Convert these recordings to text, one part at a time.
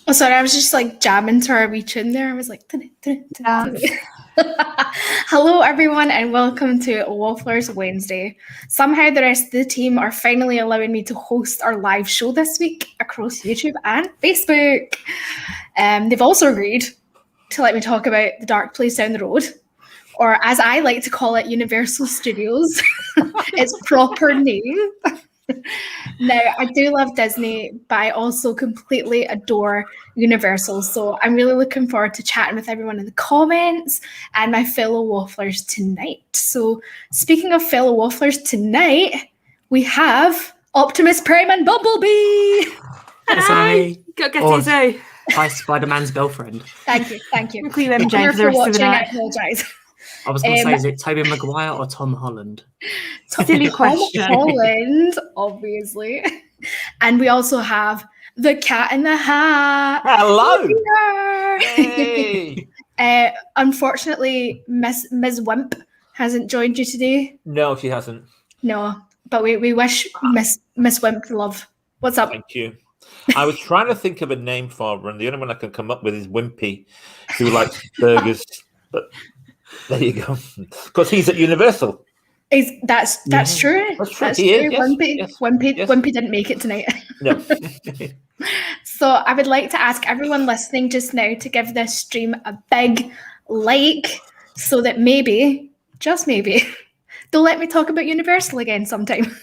Oh, sorry, I was just like jamming to our wee tune there. I was like, hello everyone, and welcome to Wafflers Wednesday. Somehow the rest of the team are finally allowing me to host our live show this week across YouTube and Facebook. They've also agreed to let me talk about the dark place down the road, or as I like to call it, Universal Studios. Its proper name. Now, I do love Disney, but I also completely adore Universal. So I'm really looking forward to chatting with everyone in the comments and my fellow wafflers tonight. So speaking of fellow wafflers tonight, we have Optimus Prime and Bumblebee. Hi. Go get easy. Hi, Spider-Man's girlfriend. Thank you. We'll call you MJ for the rest of the night. I apologise. I was going to say, is it Tobey Maguire or Tom Holland? Silly question. Tom Holland, obviously. And we also have the Cat in the Hat. Hello. Hey. Unfortunately, Ms. Wimp hasn't joined you today. No, she hasn't. No, but we wish Miss Wimp love. What's up? Thank you. I was trying to think of a name for her, and the only one I can come up with is Wimpy, who likes burgers. But there you go. Because he's at Universal. That's true. That's true. That's He true. is, yes, Wimpy didn't make it tonight. No. So I would like to ask everyone listening just now to give this stream a big like, so that maybe, just maybe, they'll let me talk about Universal again sometime.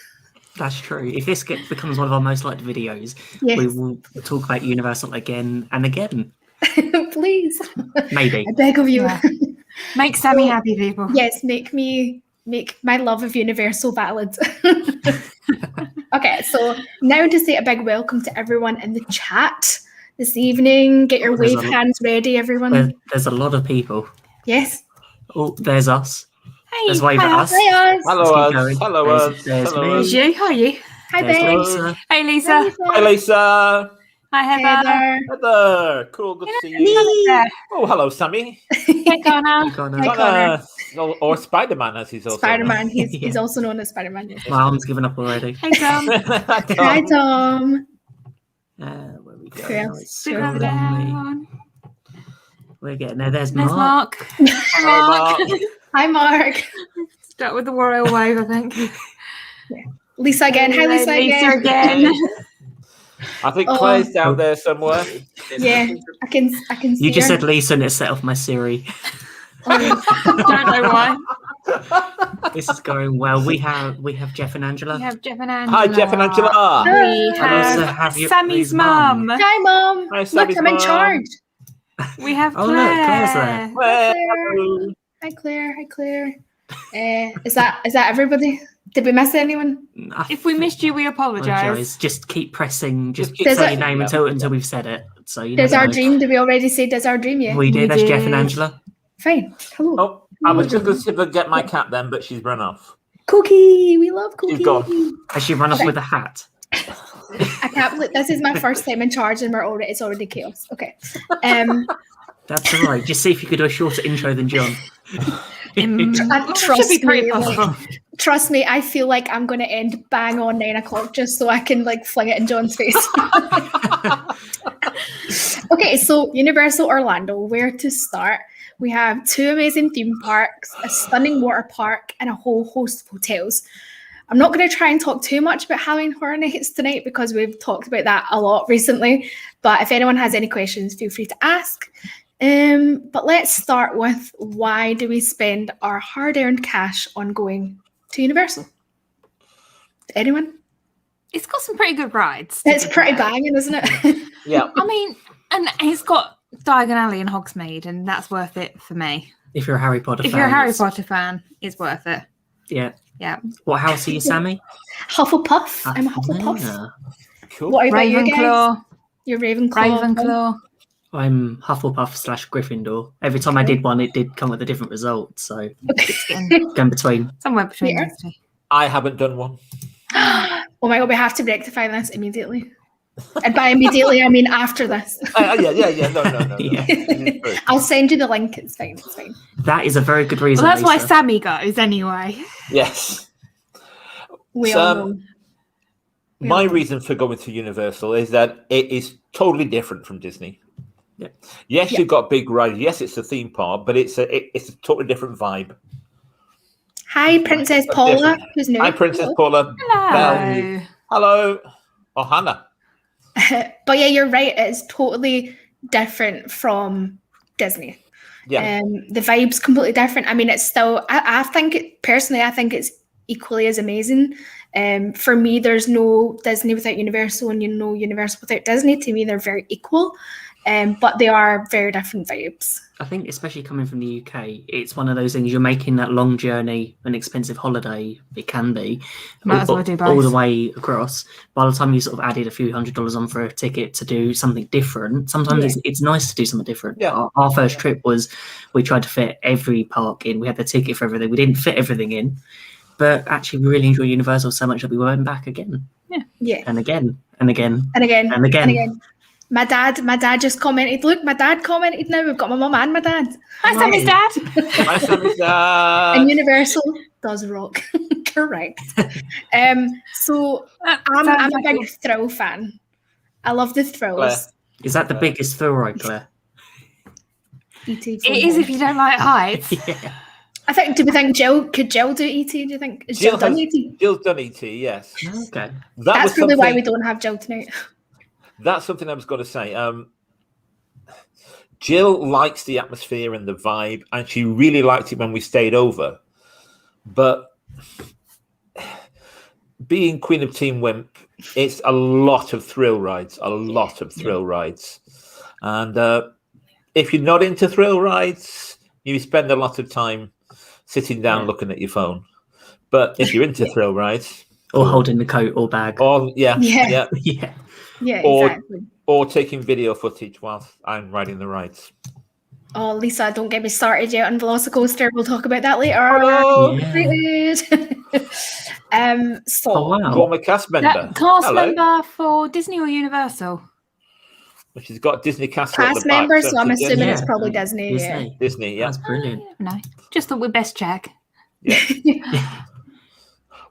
That's true. If this becomes one of our most liked videos, yes. We will talk about Universal again and again. Please. Maybe. I beg of you. Yeah. Make Sammy happy, people. Yes, make my love of Universal valid. Okay, so now to say a big welcome to everyone in the chat this evening. Get your wave hands ready, everyone. There's a lot of people. Yes. Oh, there's us. Hey, there's wave at us. Hi, us. Hello, us. Hello, us. There's Hello, me. us. It's you. How are you? Hi, There's babe. Lisa. Hey, Lisa. Hi, Lisa. Hi, Heather. Heather. Heather. Cool. Good to see you. Lisa. Oh, hello, Sammy. Hey, Connor. Connor. Or Spider-Man, as he's also Spider-Man. known. He's also known as Spider-Man. Yes. My arm's given up already. Hey, Tom. Hi, Tom. Where we go? Who else? It's Who else? scrolling me. We're getting there. There's There's Mark. Mark. Hello, Mark. Hi, Mark. Start with the royal wave, I think. Lisa again. Hi, Lisa again. I think Claire's down there somewhere. Yeah, I can see You just her. said Lisa and it set off my Siri. Don't know why. This is going well. We have Jeff and Angela. We have Jeff and Angela. Hi, Jeff and Angela. We And also have have Sammy's mum. mum. Hi, Mom. Hi, Look, Sammy's I'm in mum. charge. We have Oh, Claire. look, Claire's there. Well, Hi, Claire. Hi, Claire. Is that everybody? Did we miss anyone? If we missed you, we apologise. Just keep pressing. Just keep Does say it- your name until we've said it. So you Does never our know. dream? Did we already say does our dream yet? We did. We That's Jeff did. and Angela. Fine. Hello. oh, I was just going to get my cat then, but she's run off. Cookie. We love Cookie. She's gone. Has she run off with a hat? I can't believe this is my first time in charge, and it's already chaos. Okay. That's all right. Just see if you could do a shorter intro than John. And Should be pretty possible. trust me, I feel like I'm going to end bang on 9 o'clock just so I can like fling it in John's face. Okay, so Universal Orlando, where to start? We have 2 amazing theme parks, a stunning water park, and a whole host of hotels. I'm not going to try and talk too much about Halloween Horror Nights tonight because we've talked about that a lot recently. But if anyone has any questions, feel free to ask. But let's start with, why do we spend our hard-earned cash on going to Universal? Anyone? It's got some pretty good rides. It's pretty banging, isn't it? Yeah. I mean, and it's got Diagon Alley and Hogsmeade, and that's worth it for me. If you're a Harry Potter fan. If you're a Harry it's- Potter fan, it's worth it. Yeah. Yeah. What house are you, Sammy? Hufflepuff. I'm a Hufflepuff. Yeah. Cool. What about you guys? Ravenclaw. You're Ravenclaw. Ravenclaw. I'm Hufflepuff / Gryffindor. Every time I did one, it did come with a different result. So go in between. Somewhere between Yeah. those two. I haven't done one. Oh my god, we have to rectify this immediately. And by immediately, I mean after this. Yeah. No. Yeah. This is true. I'll send you the link. It's fine. It's fine. That is a very good reason. Well, that's why Lisa. Sammy goes anyway. Yes. We all know. My reason for going to Universal is that it is totally different from Disney. Yes, Yeah. you've got big rides. Yes, it's a theme park, but it's a totally different vibe. Hi, Princess Paula, who's new. Hi, Princess Hello. Paula. Hello. Hello. Oh, Hannah. But yeah, you're right. It's totally different from Disney. Yeah. The vibe's completely different. I mean, it's still. I think personally, I think it's equally as amazing. For me, there's no Disney without Universal, and no Universal without Disney. To me, they're very equal, but they are very different vibes. I think, especially coming from the UK, it's one of those things. You're making that long journey, an expensive holiday. It can be Might as well do both. all the way across. By the time you sort of added a few $100s on for a ticket to do something different, sometimes it's nice to do something different. Yeah. Our first trip was we tried to fit every park in. We had the ticket for everything. We didn't fit everything in, but actually we really enjoyed Universal so much that we went back again. Yeah, And again and again and again and again. and again. My dad just commented. Look, my dad commented. Now we've got my mum and my dad. Hi, Sammy's dad. Hi, Sammy's dad. And Universal does rock. Correct. So I'm a big thrill fan. I love the thrills. Claire. Is that the biggest thrill ride, Claire? ET. It is if you don't like heights. Yeah. I think. Do we think could Jill do ET? Do you think is Jill done ET? Jill's done ET, yes. Okay. That's probably why we don't have Jill tonight. That's something I was going to say. Jill likes the atmosphere and the vibe, and she really liked it when we stayed over. But being Queen of Team Wimp, it's a lot of thrill rides, And if you're not into thrill rides, you spend a lot of time sitting down looking at your phone. But if you're into thrill rides, Or holding the coat or bag. Yeah. Yeah. Exactly. Or taking video footage whilst I'm riding the rides. Oh, Lisa, don't get me started yet on Velocicoaster. We'll talk about that later. Hello. Yeah. So Oh, wow. Former cast member. That cast Hello. member for Disney or Universal? She's got Disney Castle at cast the back. member, so I'm she's assuming Yeah. it's probably Disney. Disney. Disney, yeah. That's brilliant. No, just thought we'd best check.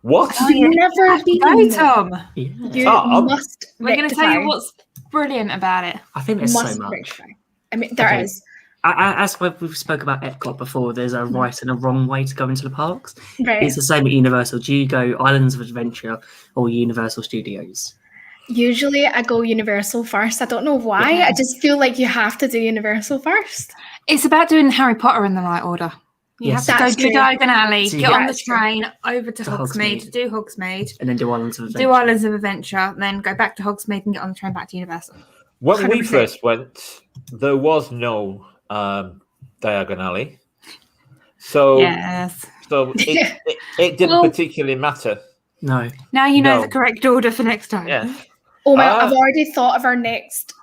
What? Yeah. You've never been. Go, Tom. Yeah. You Tom. must. We're going to tell you rectify. what's brilliant about it. I think there's Must so much. rectify. I mean, there Okay. is. As we've spoke about Epcot before, there's a right and a wrong way to go into the parks. Right. It's the same at Universal. Do you go Islands of Adventure or Universal Studios? Usually I go Universal first. I don't know why. Yeah. I just feel like you have to do Universal first. It's about doing Harry Potter in the right order. You Yes. have to That's go do true. Diagon Alley, So get you- on the That's true. train, over to To Hogsmeade, Hogsmeade. do Hogsmeade, And then do Islands of Adventure. do Islands of Adventure, then go back to Hogsmeade and get on the train back to Universal. When we 100%. first went, there was no Diagon Alley. So, Yes. it didn't Well- particularly matter. No. Now you know No. the correct order for next time. Yeah. Oh my! Ah. I've already thought of our next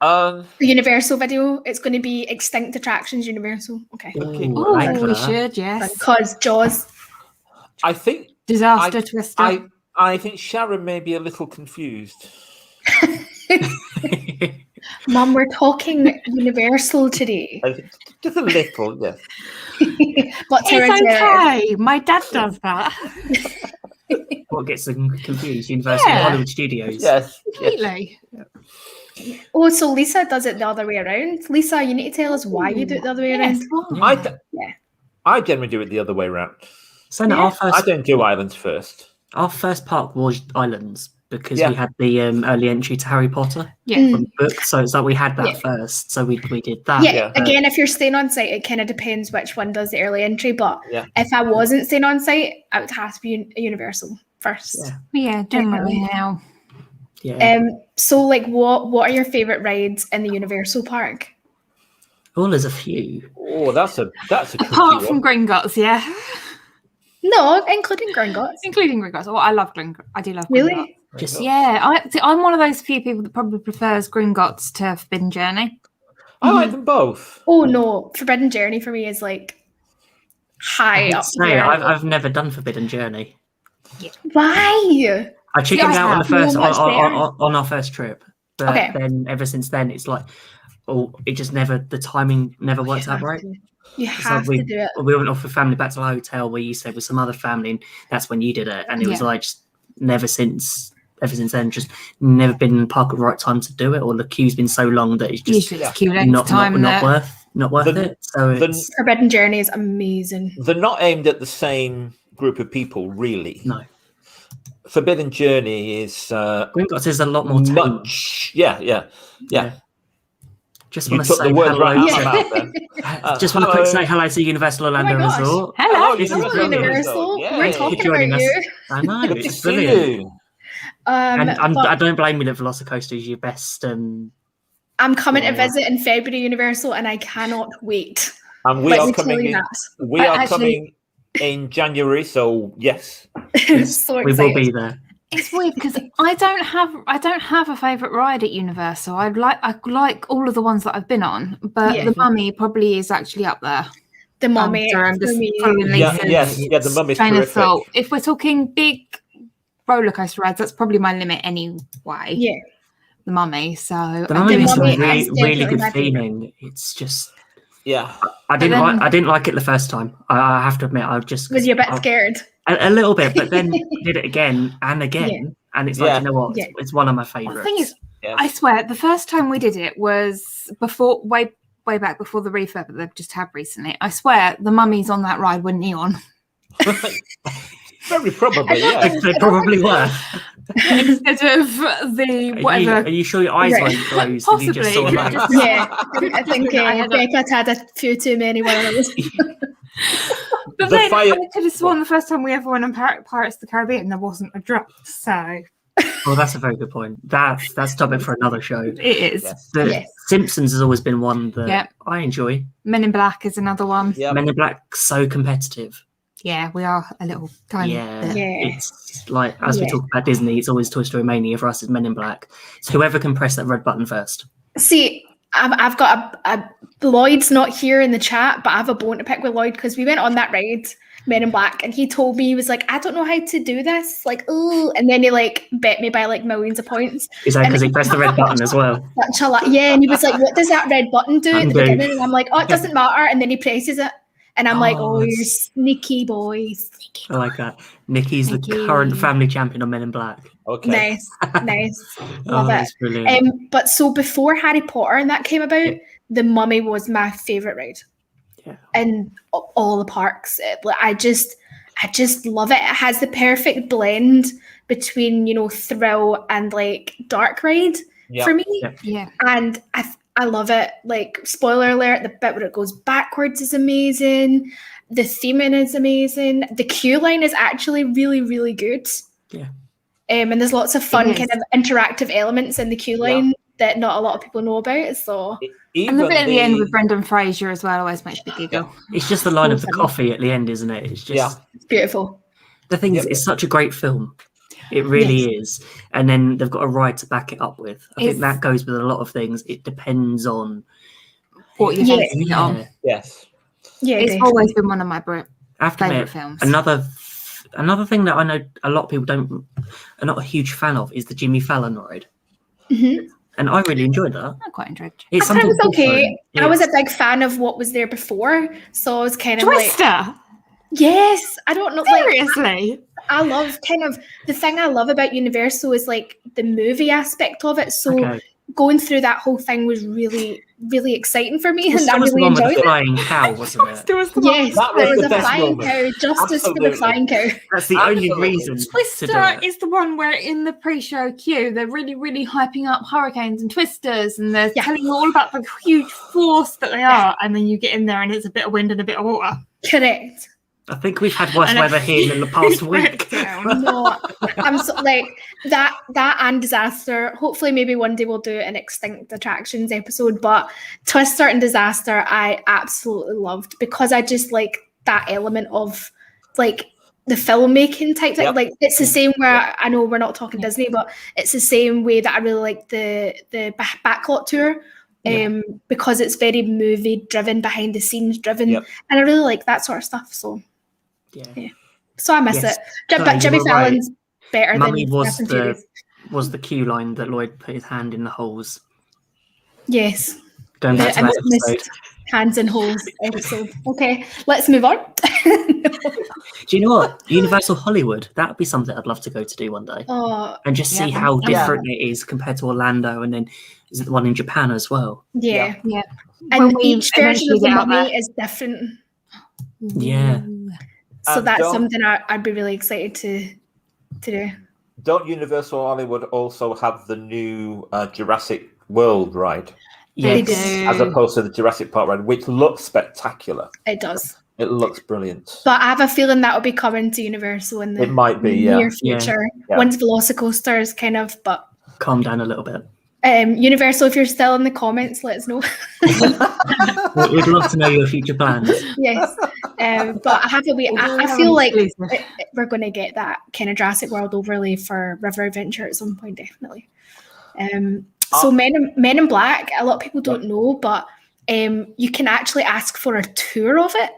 Um, Universal video. It's going to be Extinct Attractions Universal. Okay. Okay. Ooh, Oh, I like we that. should, yes. Because Jaws. I think Disaster Twister. I think Sharon may be a little confused. Mum, we're talking Universal today. Just a little, yes. But It's okay. My dad does that. What gets them confused? Universal Yeah. Hollywood Studios. Yes. Completely. Oh, so Lisa does it the other way around. Lisa, you need to tell us why you do it the other way Yes. around. Yeah. I generally do it the other way around. So no, Yeah. I don't do islands first. our first park was Islands because Yeah. we had the early entry to Harry Potter Yeah. Mm. from the book. So it's like we had that Yeah. first. So we did that. Yeah, Yeah. again, if you're staying on site, it kind of depends which one does the early entry. But Yeah. if I wasn't staying on site, I would have to be Universal first. Yeah. Yeah, generally now. Yeah. So like, what are your favorite rides in the Universal Park? Oh, there's a few. Oh, that's a tricky Apart from one. Gringotts, yeah. No, including Gringotts. Including Gringotts. Oh, I love Gringotts. I do love Gringotts. Really? Just Yeah, I'm one of those few people that probably prefers Gringotts to Forbidden Journey. I like them both. Oh no, Forbidden Journey for me is like high I up say, there. I've never done Forbidden Journey. Why? I chickened out on the have. So first much better. on our first trip, but Okay. then ever since then it's like, it just never, the timing never worked out right. You It's have like to do it. we went off with family back to the hotel where you stayed with some other family, and that's when you did it, and it was Yeah. like just never since ever since then. Just never been in the park at the right time to do it, or the queue's been so long that it's just Usually it's queue length time. not worth it. So it's Forbidden Journey is amazing. They're not aimed at the same group of people, really. no. Forbidden Journey is Gringotts is a lot more tame. much. Yeah. Just You want to took say the words hello. right out of Yeah. my mouth then. Just want to quick say hello to Universal Orlando gosh. Resort. Hello. This is Hello, brilliant. Universal. Yeah. We're Thank you talking for joining about us. you. I know, Good to it's see brilliant. you. And But I don't blame you that Velocicoaster is your best. I'm coming to Yeah. visit in February, Universal, and I cannot wait. And we Let are me tell coming you in. that. We But are actually- coming in January, so yes. So We excited. will be there. It's weird because I don't have a favourite ride at Universal. I like all of the ones that I've been on, but Yeah. the Mummy probably is actually up there. The Mummy. Sorry, I'm for just me. following Yeah, Lisa's the Mummy's train of terrific. thought. If we're talking big roller coaster rides, that's probably my limit anyway. Yeah. The Mummy. So The I Mummy do is a Mummy enjoy that. is really definitely good my favourite. feeling. It's just Yeah. I then- didn't like it the first time. I have to admit, I just Was you a bit scared? a little bit, but then did it again and again, and it's like, Yeah. you know what? Yeah. It's one of my Well, the thing favourites. is, Yes. I swear, the first time we did it was before, way back before the refurb that they've just had recently. I swear, the mummies on that ride were neon. Very probably, yeah. They probably were. Instead of the whatever. Are you sure your eyes Right. weren't closed? And you just saw Possibly. like, Yeah. I think I had a- Becca had a few too many one of those. But The then fire- I could have sworn the first time we ever went on Pirates of the Caribbean, there wasn't a drop. So oh, that's a very good point. That's topic for another show. it is. Yes. The Yes. Simpsons has always been one that Yeah. I enjoy. Men in Black is another one. Yeah. Men in Black, so competitive. Yeah, we are a little tiny Yeah. bit. Yeah. It's like, as we Yeah. talk about Disney, it's always Toy Story Mania for us as Men in Black. So whoever can press that red button first. See, I've got a Lloyd's not here in the chat, but I have a bone to pick with Lloyd because we went on that ride, Men in Black, and he told me, he was like, I don't know how to do this, like, oh, and then he like bet me by like millions of points. Is that And because he pressed the red button as well? Such a lot, yeah. And he was like, what does that red button do at the Undo. beginning? And I'm like, oh, it doesn't matter. And then he presses it, and I'm like, Oh, oh, that's- you're sneaky boy, sneaky. I like that. Nikki's the Nikki. current family champion on Men in Black. Okay. Nice, nice, love Oh, it. that's brilliant. But so before Harry Potter and that came about, The Mummy was my favorite ride. Yeah. In all the parks. I just love it. It has the perfect blend between, you know, thrill and like dark ride Yeah. for me. Yeah. Yeah. And I love it. Like, spoiler alert, the bit where it goes backwards is amazing. The theming is amazing. The queue line is actually really, really good. Yeah. And there's lots of fun is. kind of interactive elements in the queue Yeah. line that not a lot of people know about. So Even And the bit at the end with Brendan Fraser as well always makes me giggle. It's just the line of the Awesome. coffee at the end, isn't it? It's just Yeah. it's beautiful. the thing is, Yep. it's such a great film. It really is. And then they've got a ride to back it up with. I think It's- that goes with a lot of things. It depends on What you're Yeah. basing it on. Yes. Yeah, It's definitely. always been one of my I have to favourite admit, films. another thing that I know a lot of people are not a huge fan of is the Jimmy Fallon ride. Mhm. And I really enjoyed that. I quite enjoyed It's I thought it was something okay. different. I was a It's- big fan of what was there before, so I was kind of like, Twister! yes, I don't know, like Seriously? I love kind of the thing I love about Universal is like the movie aspect of it. So okay. going through that whole thing was really, really exciting for me, This and I was the really one with enjoyed the it. flying cow, wasn't it? Twister was the one. Yes, That was there was the a best flying moment. cow. Justice for the Absolutely. flying cow. That's the only Absolutely. reason to do Twister it. is the one where in the pre-show queue they're really, really hyping up hurricanes and twisters, and they're Yeah. telling you all about the huge force that they are, and then you get in there and it's a bit of wind and a bit of water. Correct. I think we've had worse And a weather here in the past week. breakdown. No, I'm so, like that and Disaster. Hopefully, maybe one day we'll do an extinct attractions episode. But Twister and Disaster, I absolutely loved because I just like that element of like the filmmaking type thing. Yep. Like it's the same where Yep. I know we're not talking Disney, but it's the same way that I really like the backlot tour. Because it's very movie driven, behind the scenes driven, Yep. and I really like that sort of stuff. So Yeah. I miss Yes. it. But No, you Jimmy were right. Fallon's better Mummy than Fast and Furious. was the queue line that Lloyd put his hand in the holes. Yes. Going back to I that episode. hands in holes episode. Okay, let's move on. Do you know what? Universal Hollywood, that would be something I'd love to go to do one day. Oh, And just see how different it is compared to Orlando, and then is it the one in Japan as well? yeah. When And we each version eventually of the get out mummy there. is different. Yeah. So that's don't- something I'd be really excited to do. Don't Universal Hollywood also have the new Jurassic World ride, They Yes. do. as opposed to the Jurassic Park ride, which looks spectacular? It does. It looks brilliant. But I have a feeling that will be coming to Universal in the It might be, near Yeah. future. Yeah. Once Velocicoaster is kind of, but Calm down a little bit. Universal, if you're still in the comments, let us know. We'd love to know your future plans. Yes. But I have a wee, I feel like we're going to get that kind of Jurassic World overlay for River Adventure at some point, definitely. So Men in Black, a lot of people don't know, but you can actually ask for a tour of it.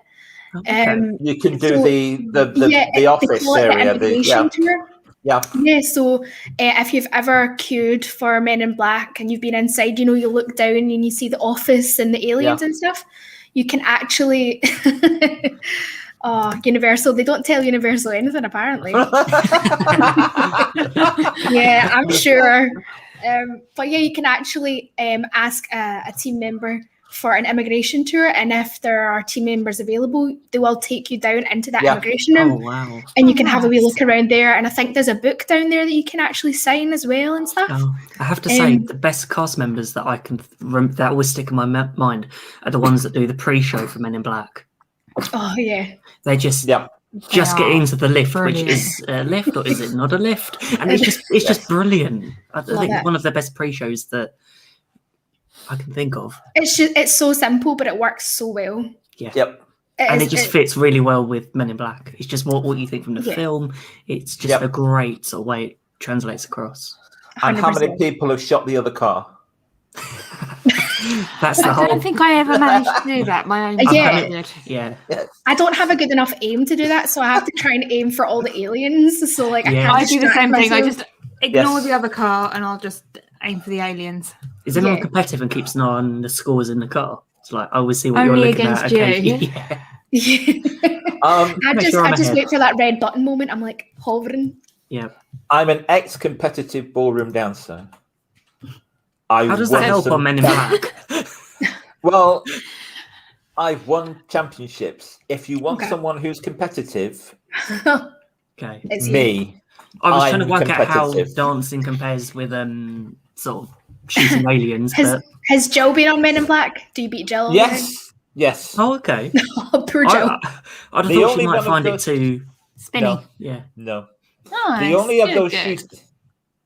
You can do so- the office they call it area. the immigration tour. Yeah. Yeah, so if you've ever queued for Men in Black and you've been inside, you look down and you see the office and the aliens and stuff, you can actually... Universal, they don't tell Universal anything, apparently. Yeah, I'm sure. But yeah, you can actually ask a team member for an immigration tour, and if there are team members available, they will take you down into that immigration room. Oh, wow. And you can have a wee look around there, and I think there's a book down there that you can actually sign as well and stuff. Oh, I have to say, the best cast members that I can that always stick in my mind are the ones that do the pre-show for Men in Black. Oh yeah, They just get into the lift, which is a lift, or is it not a lift? And it's just brilliant. I think it's one of the best pre-shows that I can think of. It's so simple, but it works so well. Yeah. Yep. It just fits really well with Men in Black. It's just what you think from the film. It's just a great sort of way it translates across. And how many 100%. people have shot the other car? That's the I whole. don't think I ever managed to do that. My own. Yeah. I don't have a good enough aim to do that, so I have to try and aim for all the aliens. So like, I do the same thing. I myself. just ignore the other car and I'll just aim for the aliens. Is anyone competitive and keeps an eye on the scores in the car? It's like I always see what Only you're looking against at. you. Okay. Yeah. I just wait for that red button moment. I'm like hovering. Yeah. I'm an ex-competitive ballroom dancer. How does that help on Men in Black? Well, I've won championships. If you want someone who's competitive, Okay. It's me. I was trying to I'm work out how competitive. dancing compares with sort of shooting aliens. Has Jill been on Men in Black? Do you beat Jill? Yes. Oh, okay. Oh, poor Jill. I'd have thought she might find it too spinny. No. Yeah. No. Nice. The only of those Good. shoots.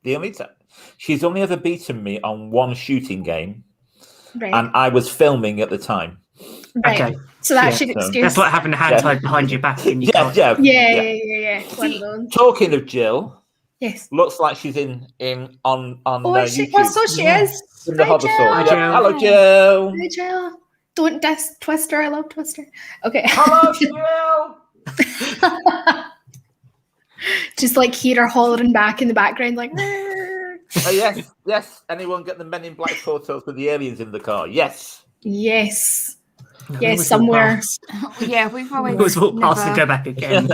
The only time she's only ever beaten me on one shooting game, Right. and I was filming at the time. Right. Okay. So that should so excuse. That's like having a hand tied behind your back and you can't. Yeah. One of those. Talking of Jill, Yes. looks like she's on Oh, YouTube. so she is. In the Hi, hover Jill. sword. Hi, Yeah. Jill. Hello, Jill. Hi, Jill. Don't diss Twister. I love Twister. Okay. Hello, Jill. Just like hear her hollering back in the background, like. Yes. Anyone get the Men in Black photos with the aliens in the car? Yes. Yes. No, Yes, we somewhere. Yeah, we've always. Always walk past and never- go back again.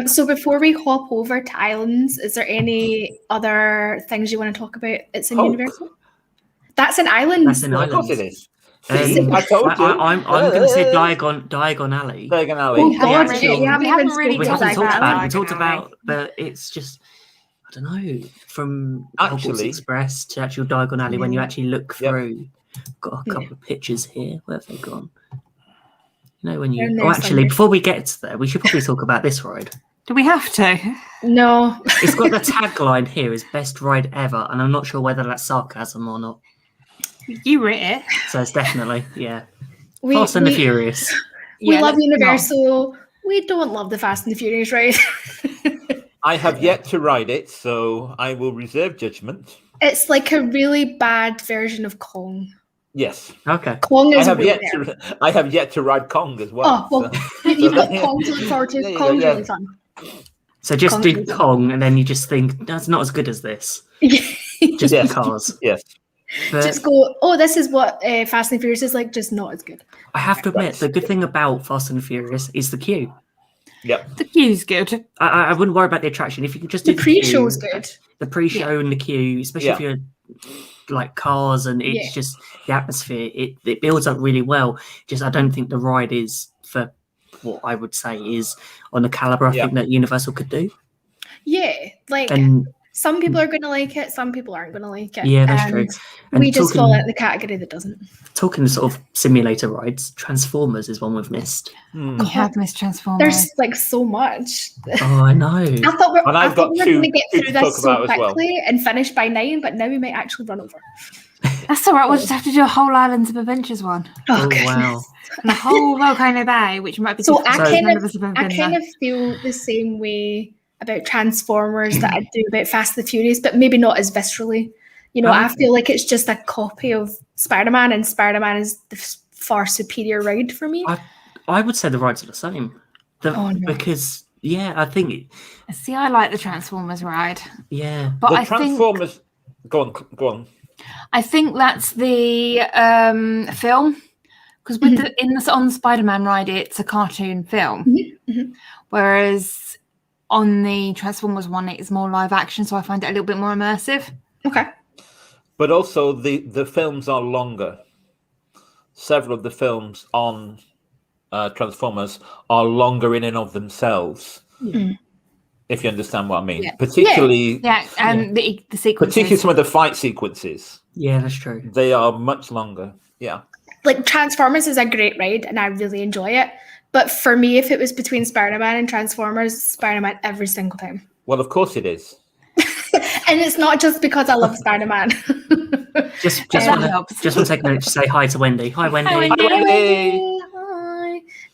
So before we hop over to islands, is there any other things you want to talk about? It's in Hope. Universal. That's an island. That's an Of course island. it is. See, I told you. I'm going to say Diagon Alley. Diagon Alley. Oh, We God, haven't we haven't even really We spoken haven't about talked that. about it. We talked Diagon about, but it's just, I don't know, from Hogwarts Actually- Express to actual Diagon Alley, when you actually look Yep. through. Got a couple of pictures here. Where have they gone? You know, when They're in you. there Oh, actually, somewhere. before we get to there, we should probably talk about this ride. Do we have to? No. It's got the tagline here is best ride ever, and I'm not sure whether that's sarcasm or not. You writ it. So it's definitely, yeah. We, Fast and the we, Furious. we Yeah, love let's Universal. We don't love the Fast and the Furious ride. I have yet to ride it, so I will reserve judgment. It's like a really bad version of Kong. Yes. Okay. Kong I is have way yet there. to. I have yet to ride Kong as well. Oh, well, you've got Kong to look forward There to. you go, Kong's yeah. really fun. So just do Kong's really Kong, and then you just think, that's not as good as this. Just Yes. because. Yes. But Just go, oh, this is what Fast and Furious is like, just not as good. I have to admit, the good thing about Fast and Furious is the queue. Yep. The queue's good. I wouldn't worry about the attraction. If you could just do The pre-show's good. the pre-show and the queue, especially if you're like cars and it's just the atmosphere, it builds up really well. Just I don't think the ride is for what I would say is on the caliber I think that Universal could do. Yeah, like And some people are going to like it, some people aren't going to like it. yeah, that's true. And We just fall into the category that doesn't. Talking sort of simulator rides, Transformers is one we've missed. We have missed Transformers. There's like so much. Oh, I know. I thought we And I've were got going to two get to through talk this so about as well. quickly and finish by 9, but now we might actually run over. That's all right. We'll just have to do a whole Islands of Adventures one. Oh, goodness. wow. And a whole Volcano Bay, which might be So difficult I because kind none of, us have ever I been kind there. of feel the same way about Transformers that I do about Fast and the Furious, but maybe not as viscerally. You know, I feel like it's just a copy of Spider-Man, and Spider-Man is the far superior ride for me. I would say the rides are the same. No. Because, I think, See, I like the Transformers ride, yeah. but The I think Transformers. Go on. I think that's the film, because with on the Spider-Man ride, it's a cartoon film, whereas on the Transformers one, it's more live action. So I find it a little bit more immersive. Okay. But also the films are longer. Several of the films on Transformers are longer in and of themselves. If you understand what I mean. Yeah. Particularly The sequences. particularly some of the fight sequences. Yeah, that's true. They are much longer. Yeah. Like Transformers is a great ride and I really enjoy it. But for me, if it was between Spider-Man and Transformers, Spider-Man every single time. Well, of course it is. And it's not just because I love Spider-Man. Just want to take a minute to say hi to Wendy. Hi, Wendy. Hi, Wendy. Hi, Wendy.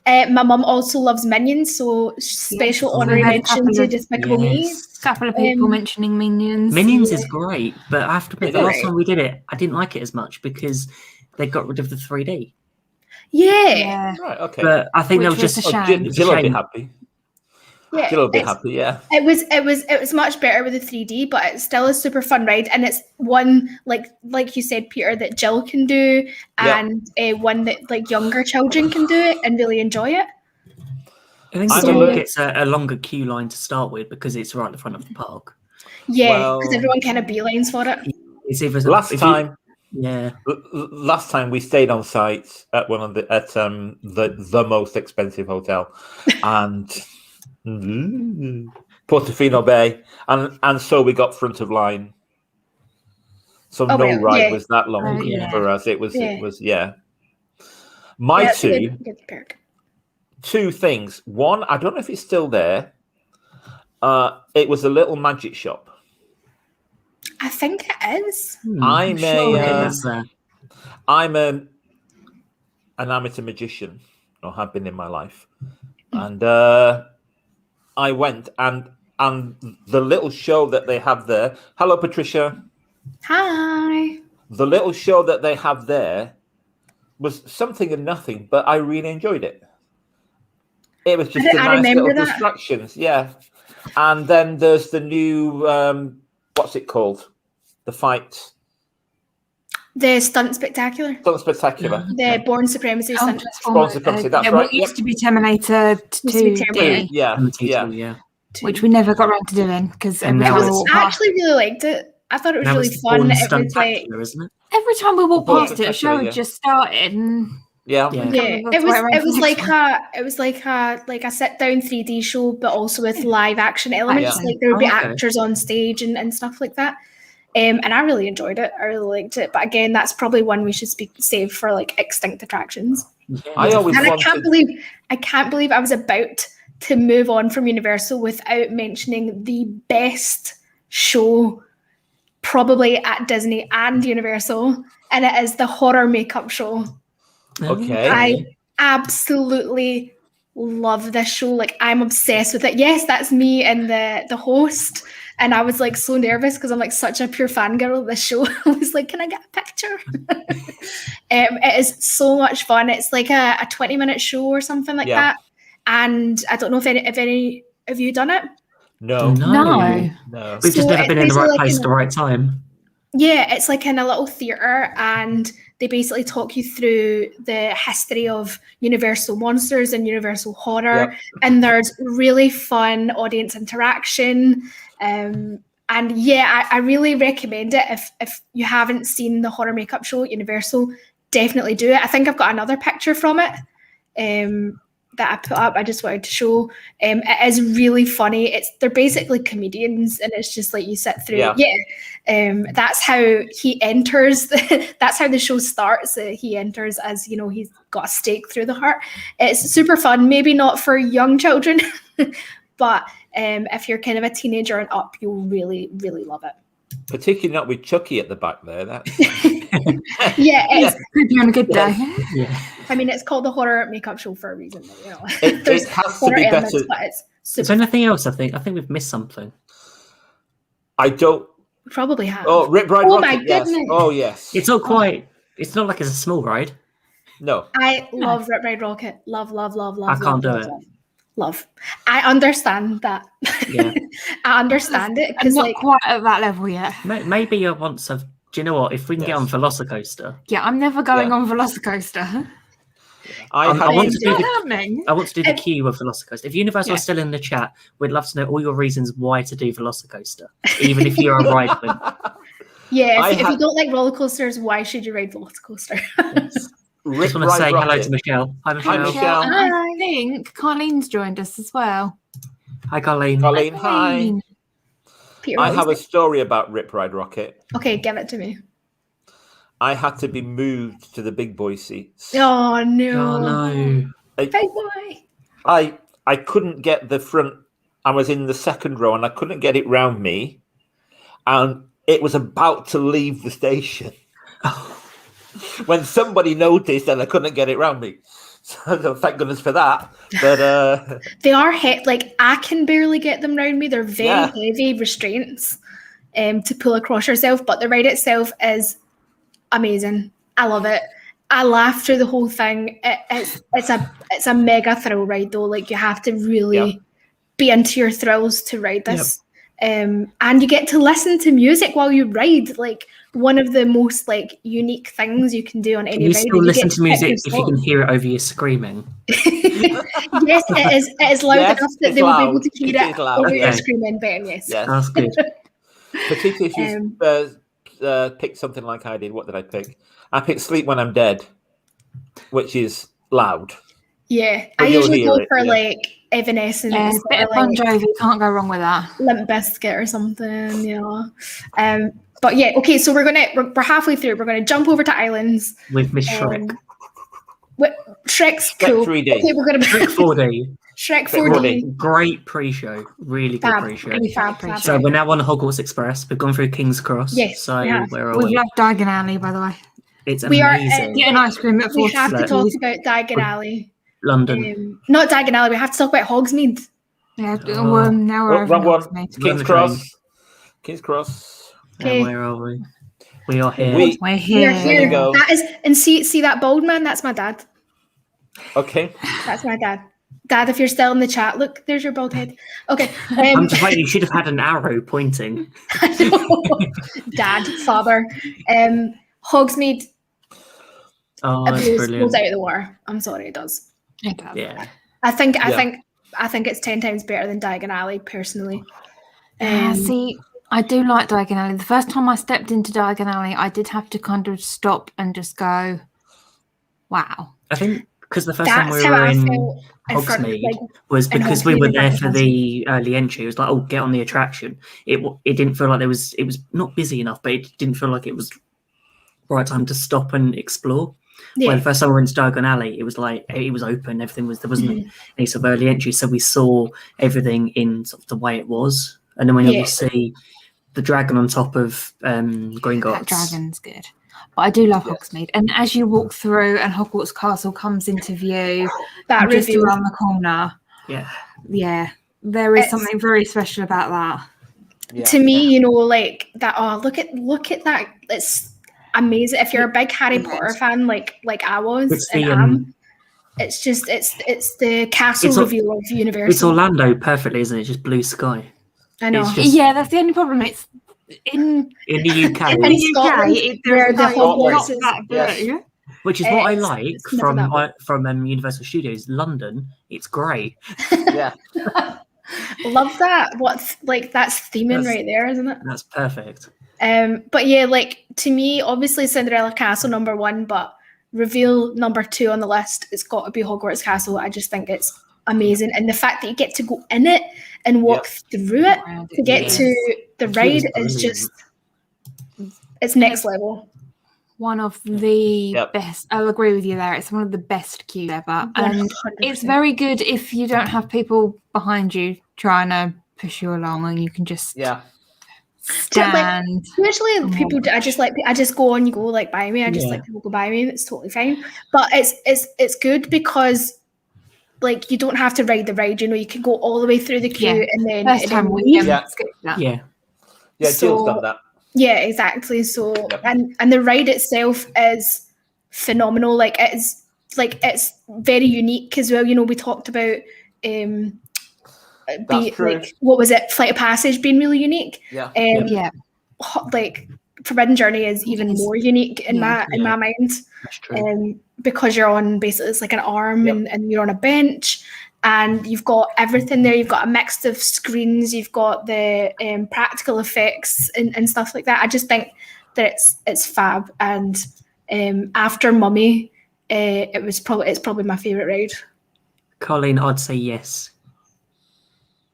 Hi. My mum also loves Minions, so special honorary We've had a mention couple to of- Despicable Me. Yes. A couple of people mentioning Minions. Minions is great, but I have to admit, the last Right. time we did it, I didn't like it as much because they got rid of the 3D. Yeah. Yeah. Right, okay. But I think Which that was was just a shame. Jill will be shame. happy. Yeah. Jill will be It's- happy, yeah. It was much better with the 3D, but it's still a super fun ride, and it's one like you said, Peter, that Jill can do, and one that like younger children can do it and really enjoy it. I think I'm it a- gets a longer queue line to start with because it's right at the front of the park. Yeah, Well- because everyone kind of beelines for it. It's either Last if time we stayed on site at one of the the most expensive hotel, and Portofino Bay, and so we got front of line. So Oh, no yeah. ride Yeah. was that long Yeah. for us. It was Yeah, My it's a good perk. two things. One, I don't know if it's still there. It was a little magic shop. I think it is. I'm there. I'm an amateur magician, or have been in my life, and I went and the little show that they have there. Hello, Patricia. Hi. The little show that they have there was something and nothing, but I really enjoyed it. It was just a I nice little remember that. distractions, yeah. And then there's the new what's it called? The fight. The Stunt Spectacular. Something spectacular. The Born Supremacy Oh, Stunt. Transformers. Supremacy, that's yeah, right, What used to be Terminator Used to be 2D, Terminator. Yeah. which we never got around to doing because And every now time we it's- walked I past, actually really liked it. I thought it was Now really it's fun. Born It was like Stuntacular, isn't it? every time we walked Born past it, a show Spectacular, had just started, and Yeah. Yeah. yeah, That's it was why I ran it for was the like next a sit down 3D show, but also with live action elements. Yeah. Like there would be Okay. actors on stage and stuff like that. And I really enjoyed it. I really liked it. But again, that's probably one we should save for like extinct attractions. I always And I wanted. can't believe I was about to move on from Universal without mentioning the best show probably at Disney and Universal, and it is the horror makeup show. Okay. I absolutely love this show. Like I'm obsessed with it. Yes, that's me and the host. And I was like so nervous because I'm like such a pure fangirl of this show. I was like, can I get a picture? It is so much fun. It's like a 20-minute show or something like that. And I don't know if any of you done it. No. no. We've just So never it's been in the right basically place like at the right time. Yeah, it's like in a little theatre, and they basically talk you through the history of Universal Monsters and Universal Horror. Yep. And there's really fun audience interaction. And yeah, I really recommend it. If you haven't seen the horror makeup show at Universal, definitely do it. I think I've got another picture from it that I put up. I just wanted to show. It is really funny. They're basically comedians, and it's just like you sit through. Yeah. That's how he enters. That's how the show starts. He enters as, he's got a stake through the heart. It's super fun. Maybe not for young children, but if you're kind of a teenager and up, you'll really, really love it. Particularly not with Chucky at the back there. That's... Yeah, it's could be on a good day. Yeah. I mean, it's called the horror makeup show for a reason. It has to be better. Is there anything else? I think we've missed something. I don't. We probably have. Oh, Rip Ride Rocket. My goodness. Yes. Oh, yes. It's not quite. It's not like it's a small ride. No. I love Rip Ride Rocket. Love. I can't do it. Love. I understand that. Yeah. I understand it. I'm not quite at that level yet. Maybe once I've... Do you know what? If we can get on Velocicoaster. Yeah, I'm never going on Velocicoaster. I want to do the queue queue of Velocicoaster. If Universal are still in the chat, we'd love to know all your reasons why to do Velocicoaster, even if you're a ride queen. Yeah, if you don't like roller coasters, why should you ride Velocicoaster? Yes. I just want to say hello to Michelle. Hi, Michelle. Hi, Michelle. I think Carlene's joined us as well. Hi, Carlene. Carlene, hi. Peter, I have a story about Rip Ride Rocket. Okay, give it to me. I had to be moved to the big boy seats. Oh, no. Oh, no. Big boy. I couldn't get the front. I was in the second row and I couldn't get it round me. And it was about to leave the station. When somebody noticed and I couldn't get it round me. So thank goodness for that. But they are like I can barely get them round me. They're very heavy restraints to pull across yourself, but the ride itself is amazing. I love it. I laughed through the whole thing. It's a mega thrill ride though. Like you have to really be into your thrills to ride this. And you get to listen to music while you ride. Like one of the most like unique things you can do on any ride. You still listen to music if you can hear it over your screaming. Yes, it is loud enough that they will be able to hear it over your screaming. But yes, that's good. Particularly if you pick something like I did. What did I pick? I picked "Sleep When I'm Dead," which is loud. Yeah, I usually go for like Evanescence. Yeah, a bit of Bon Jovi, can't go wrong with that. Limp Bizkit or something, But yeah, okay. So we're halfway through. We're gonna jump over to islands with Miss Shrek. Shrek's cool. Shrek 3D. Okay, we're gonna Shrek 4D. Shrek 4D. Great pre-show, really good pre-show. Really fab. So we're now on Hogwarts Express. We've gone through King's Cross. Yes. So where are we? we? We've left Diagon Alley, by the way. It's amazing. Get an ice cream at 4. We have to talk about Diagon Alley. London. Not Diagon Alley. We have to talk about Hogsmeade. Yeah, now we're wrong one. Hogsmeade. King's Cross. King's Cross. Okay. Where are we? We are here. We're here. There you go. That is, and see that bald man? That's my dad. Okay. That's my dad. Dad, if you're still in the chat, look, there's your bald head. Okay. I'm just waiting. You should have had an arrow pointing. Dad, father. Hogsmeade. Oh, that's brilliant. Goes out of the water. I'm sorry, it does. It does. Yeah. I think it's 10 times better than Diagon Alley, personally. See, I do like Diagon Alley. The first time I stepped into Diagon Alley, I did have to kind of stop and just go, wow. I think because the first time we were in Hogsmeade was because we were there for the early entry. It was like, oh, get on the attraction. It didn't feel like it was not busy enough, but it didn't feel like it was right time to stop and explore. Yeah. When the first time we went to Diagon Alley, it was like it was open. Everything was there wasn't any sort of early entry, so we saw everything in sort of the way it was. And then when you see the dragon on top of Gringotts, that dragon's good. But I do love Hogsmeade, and as you walk through and Hogwarts Castle comes into view, that just around the corner. Yeah, there is something very special about that. Yeah. To me, like that. Oh, look at that! It's amazing. If you're a big Harry Potter fan, like I was, it's just it's the castle reveal of Universal. It's Orlando perfectly, isn't it? Just blue sky. I know. Yeah, that's the only problem. in the UK. In Scotland, where the Hogwarts is, Yes. Which is what I like it's never that way. from Universal Studios London. It's great. Yeah. Love that. What's like that's theming right there, isn't it? That's perfect. But yeah, like to me, obviously Cinderella Castle #1, but reveal #2 on the list, it's got to be Hogwarts Castle. I just think it's amazing, and the fact that you get to go in it and walk through it to get to the ride is just it's next level. One of the best. I'll agree with you there. It's one of the best queues ever, and it's very good if you don't have people behind you trying to push you along, and you can just stand. Usually, people I just go on. You go like by me. I just let people go by me. It's totally fine. But it's good because like you don't have to ride the ride. You know, you can go all the way through the queue and then leave. Jill's done that. Yeah, exactly. So and the ride itself is phenomenal. Like it's very unique as well. You know, we talked about what was it? Flight of Passage being really unique. Like Forbidden Journey is even more unique in my mind. That's true. Because you're on basically it's like an arm and you're on a bench. And you've got everything there. You've got a mix of screens. You've got the practical effects and stuff like that. I just think that it's fab. And after Mummy, it's probably my favourite ride. Colleen, I'd say yes.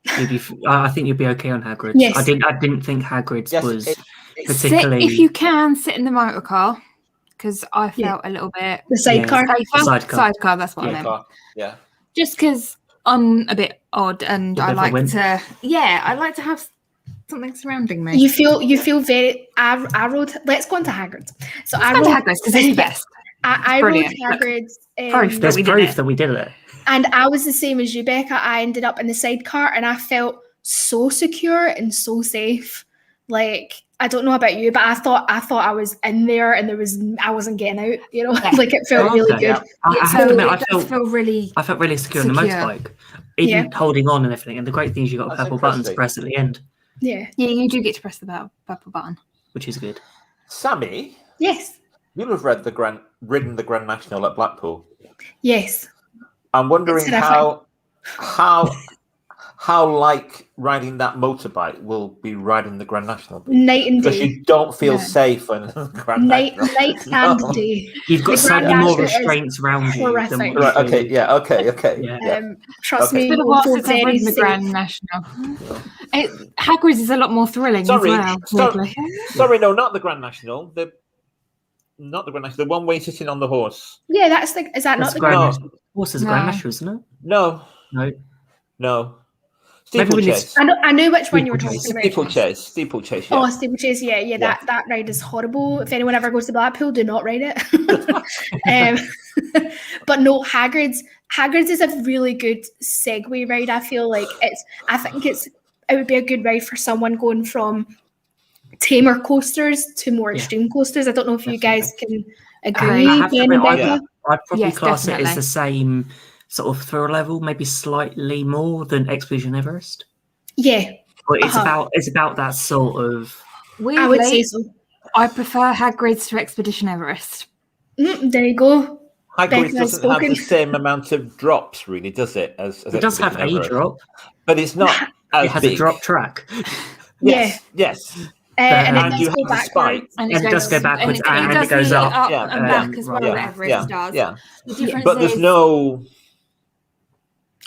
I think you'd be okay on Hagrid's. Yes. I didn't think Hagrid's was particularly. If you can sit in the motor car, because I felt a little bit the sidecar. Sidecar. That's what I meant. Yeah. Just because I'm a bit odd and I like to have something surrounding me. You feel very arrowed. Let's go on to Hagrid's. So let's go on to Hagrid's because it's the best. I rode Hagrid's. There's proof that we did it. And I was the same as you, Becca. I ended up in the sidecar and I felt so secure and so safe. Like I don't know about you, but I thought I was in there and I wasn't getting out, you know, like it felt really good. I have to admit, I felt really secure on the motorbike, even holding on and everything. And the great thing is you've got a purple button to press at the end. Yeah, you do get to press the purple button, which is good. Sammy, yes, you'll have ridden the Grand National at Blackpool. Yes, I'm wondering how like riding that motorbike will be riding the Grand National. Night and day. Because you don't feel safe when Grand National. Night and day. You've got slightly more restraints around you. Right, okay. Trust me. It's been a while since I've ridden the Grand National. Hagrid's is a lot more thrilling as well. Sorry, no, not the Grand National. Not the Grand National. The one where you're sitting on the horse. Yeah, that's is that not the Grand National? Horse is the Grand National, isn't it? No. Steeplechase. I know which one you were talking about. Steeplechase. Yeah. Oh, Steeplechase. Yeah. That ride is horrible. If anyone ever goes to Blackpool, do not ride it. But no, Hagrid's is a really good segue ride. I feel like I think it would be a good ride for someone going from tamer coasters to more extreme coasters. I don't know if you guys can agree. I'd probably class it as the same sort of thrill level, maybe slightly more than Expedition Everest. Yeah, but it's about that sort of. I would say so. I prefer Hagrid's to Expedition Everest. There you go. Hagrid's doesn't have the same amount of drops, really, does it? As it does have a drop, but it's not as it has big. A drop track. Yes. And you have the spike, and it does go backwards, and it goes up and back as well. Everest does. Yeah. The difference but there's no.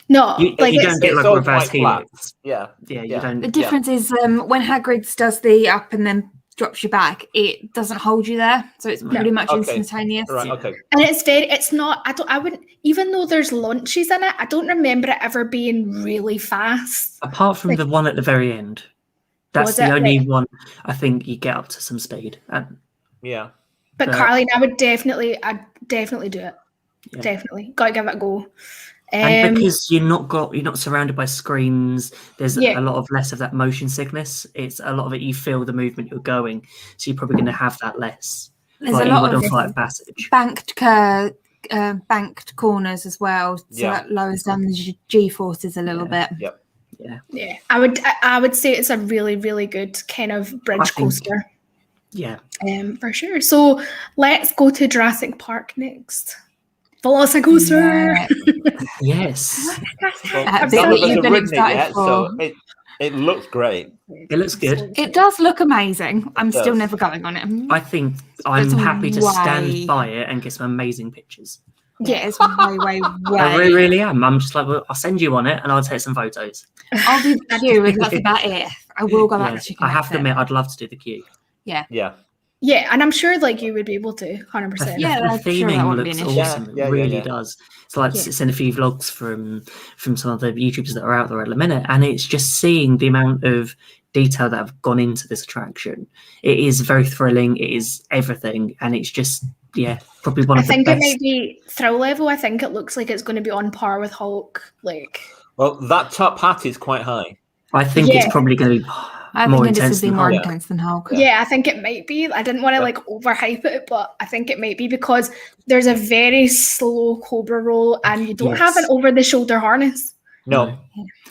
No, you don't get like reverse helix. Yeah, you don't. The difference is when Hagrid's does the up and then drops you back, it doesn't hold you there, so it's pretty much instantaneous. Right, okay. And it's not. I wouldn't. Even though there's launches in it, I don't remember it ever being really fast. Apart from the one at the very end, that's the only one I think you get up to some speed. Yeah. But Carleen, I'd definitely do it. Yeah. Definitely, gotta give it a go. And because you're not surrounded by screens, there's a lot of less of that motion sickness. It's a lot of it you feel the movement you're going, so you're probably going to have that less. There's a lot of Flight of Passage. Banked corners as well, so that lowers down the G-forces a little bit. Yep. Yeah. I would say it's a really, really good kind of bridge coaster. Yeah. For sure. So let's go to Jurassic Park next. Velocicoaster. Yes. Well, That none bit of that us you've have been ridden it excited yet, for. so it looks great. It looks good. It does look amazing. I'm does. still never going on it. I think I'm It's happy to stand way- by it and get some amazing pictures. Yeah, it's way, way, way. I really am. I'm just like, well, I'll send you on it and I'll take some photos. I'll do the queue, and that's about it. I will go back to chicken. I have to admit, I'd love to do the queue. Yeah. Yeah, and I'm sure like you would be able to 100%. The I'm sure that theming wouldn't be looks an issue. awesome. Yeah, It really yeah. does. It's like seen a few vlogs from some of the YouTubers that are out there at the minute, and it's just seeing the amount of detail that have gone into this attraction. It is very thrilling. It is everything, and it's just probably one I of the think best. it might be thrill level. I think it looks like it's going to be on par with Hulk. Like, Well, that top hat is quite high. I think it's probably going to be I more think this intense would be than more Hulk. intense than Hulk. yeah, I think it might be. I didn't want to like overhype it, but I think it might be because there's a very slow Cobra roll, and you don't have an over-the-shoulder harness. No.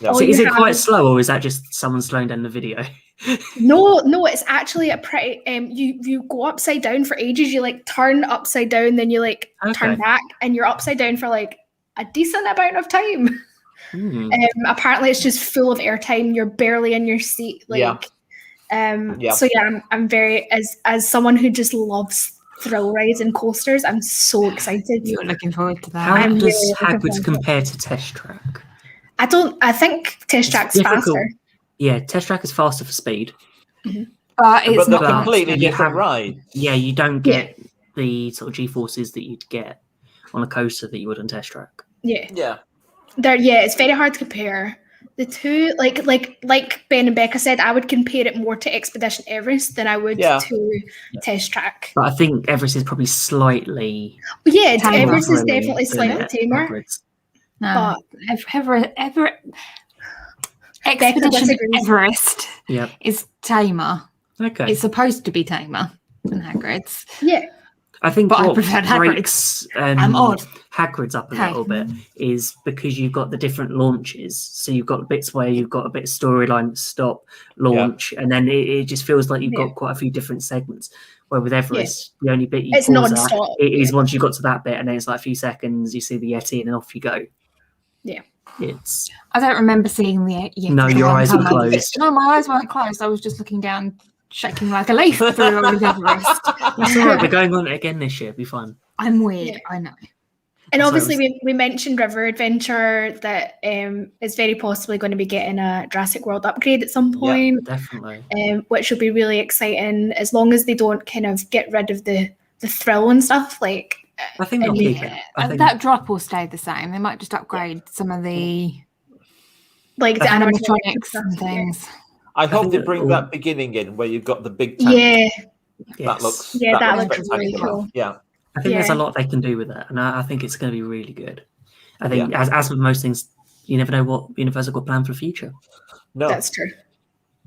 All So is you it have quite slow, or is that just someone slowing down the video? No, it's actually a pretty. You go upside down for ages. You like turn upside down, then you like turn back, and you're upside down for like a decent amount of time. Apparently, it's just full of airtime. You're barely in your seat. Like, So yeah, I'm very as someone who just loves thrill rides and coasters. I'm so excited. You're looking forward to that. How does Hagrid's compare to Test Track? I think Test Track's faster. Yeah, Test Track is faster for speed. But it's they're not completely different ride. Yeah, you don't get the sort of G-forces that you'd get on a coaster that you would on Test Track. Yeah. It's very hard to compare. The two, like Ben and Becca said, I would compare it more to Expedition Everest than I would to Test Track. But I think Everest is probably slightly... Yeah, tamer. Everest is definitely slightly tamer. Hagrid's. No, Expedition Everest is tamer. Okay. It's supposed to be tamer than Hagrid's. Yeah. I think But I what prefer breaks I'm odd. Hagrid's up a little bit is because you've got the different launches. So you've got bits where you've got a bit of storyline, stop, launch, and then it just feels like you've got quite a few different segments. Where with Everest, the only bit you it's pause non-stop. at is once you got to that bit, and then it's like a few seconds, you see the Yeti, and then off you go. Yeah. I don't remember seeing the Yeti. No, your eyes were closed. No, my eyes weren't closed. I was just looking down, shaking like a leaf through all of Everest. That's all right. We're going on it again this year. It'll be fun. I'm weird. I know. And obviously, we mentioned River Adventure that is very possibly going to be getting a Jurassic World upgrade at some point. Yeah, definitely. Which will be really exciting as long as they don't kind of get rid of the thrill and stuff. Like, I think they'll keep it. That drop will stay the same. They might just upgrade some of the the animatronics and things. I hope they bring that beginning in where you've got the big tank. Yeah. That looks really spectacular. cool. Yeah. I think there's a lot they can do with that, and I think it's going to be really good. I think, as with most things, you never know what Universal got planned for the future. No, that's true.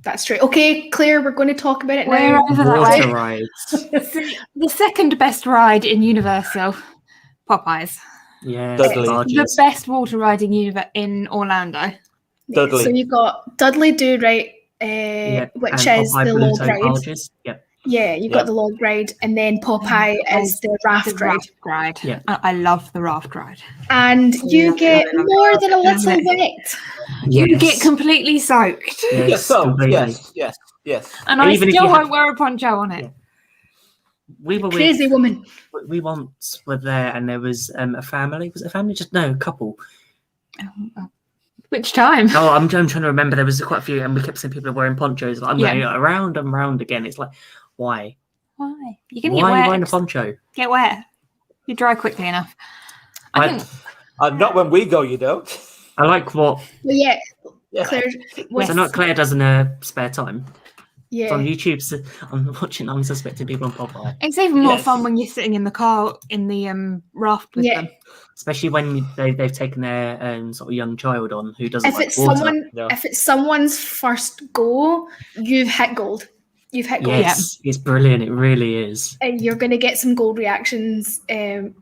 That's true. Okay, Claire, we're going to talk about it We're now. over that Water way. rides. The second best ride in Universal, Popeyes. Yeah, Dudley. The best water ride in Orlando. Dudley. So you've got Dudley Do Right, which is the log ride. Yep. Yeah, you've got the log ride, and then Popeye is the raft ride. Yeah. I love the raft ride. And you get more than a little wet. You get completely soaked. Yes. And I Even if still you won't wear a poncho on it. We were Crazy woman. We once were there, and there was a family. Was it a family? A couple. Which time? Oh, I'm trying to remember. There was quite a few, and we kept seeing people wearing ponchos. I'm going around and round again. It's like, why? Why? You're gonna Why get are wet. you wearing a poncho? Get wet. You dry quickly enough. Not when we go, you don't. I like what. Well, Claire. So not Claire does in her spare time. Yeah. It's on YouTube. So I'm watching unsuspecting people on Popeye. It's even more fun when you're sitting in the car in the raft with them. Especially when they've taken their sort of young child on who doesn't If like it's water. if it's someone's first go, you've hit gold. You've hit gold. Yes, it's brilliant. It really is. And you're going to get some gold reactions.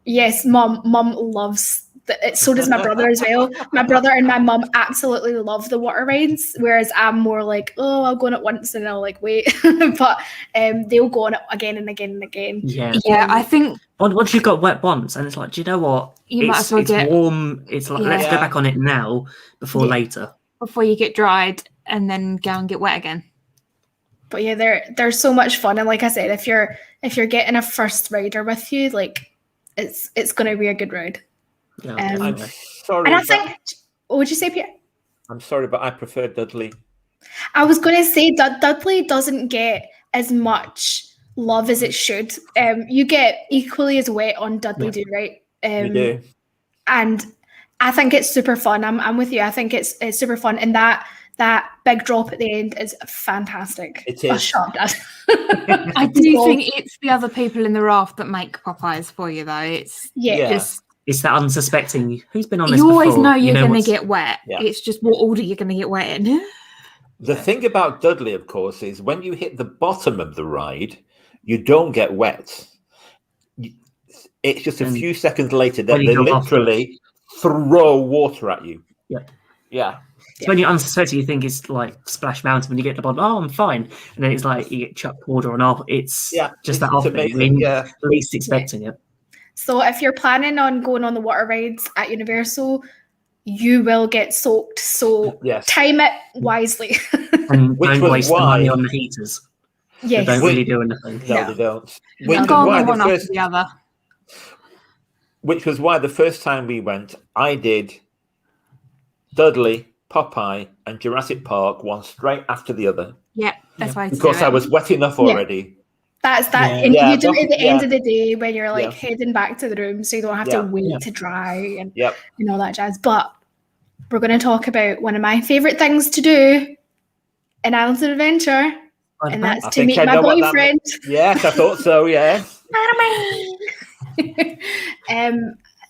Yes, mum loves So does my brother as well. My brother and my mum absolutely love the water rides, whereas I'm more like, oh, I'll go on it once and I'll like wait. But they'll go on it again and again and again. Yeah, I think once you've got wet once, and it's like, do you know what? You might as well it's warm. It's like, let's go back on it now before later. Before you get dried and then go and get wet again. But yeah, they're so much fun. And like I said, if you're getting a first rider with you, like it's gonna be a good ride. Yeah, I'm sorry. And I think, what would you say, Peter? I'm sorry, but I prefer Dudley. I was going to say Dudley doesn't get as much love as it should. You get equally as wet on Dudley Do Right. You do. And I think it's super fun. I'm with you. I think it's super fun. And that big drop at the end is fantastic. It is. Oh, shut up, Dad. I do think it's the other people in the raft that make Popeyes for you, though. It's just... It's that unsuspecting. Who's been on this You before? always know you're going to get wet. Yeah. It's just what order you're going to get wet in. The thing about Dudley, of course, is when you hit the bottom of the ride, you don't get wet. It's just a few seconds later that they literally throw water at you. Yeah. So when you're unsuspecting, you think it's like Splash Mountain. When you get to the bottom, oh, I'm fine. And then it's like you get chucked water on off. It's just that off thing. Least expecting it. So if you're planning on going on the water rides at Universal, you will get soaked. So time it wisely. And don't waste the money on the heaters. Yes. They don't really do anything. No, they don't. Which was why the first time we went, I did Dudley, Popeye, and Jurassic Park one straight after the other. Yeah, that's why. Because I was wet enough already. That's that. And you do it at the end of the day when you're like heading back to the room, so you don't have to wait to dry and all that jazz. But we're going to talk about one of my favourite things to do in Islands of Adventure, and that's to meet my boyfriend. Yes, I thought so. Yes.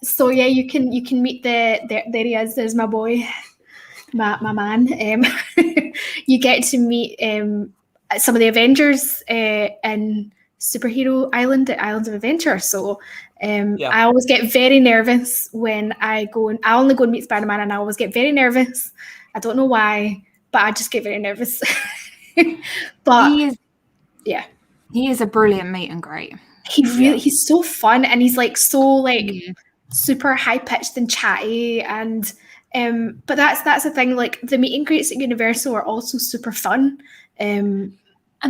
So yeah, you can meet there he is. There's my boy, my man. You get to meet some of the Avengers in Superhero Island at Islands of Adventure. So I always get very nervous when I go and I only go and meet Spider-Man, and I always get very nervous. I don't know why, but I just get very nervous. But he is a brilliant meet and greet. He's so fun, and he's like so like super high pitched and chatty, and but that's the thing. Like the meet and greets at Universal are also super fun. And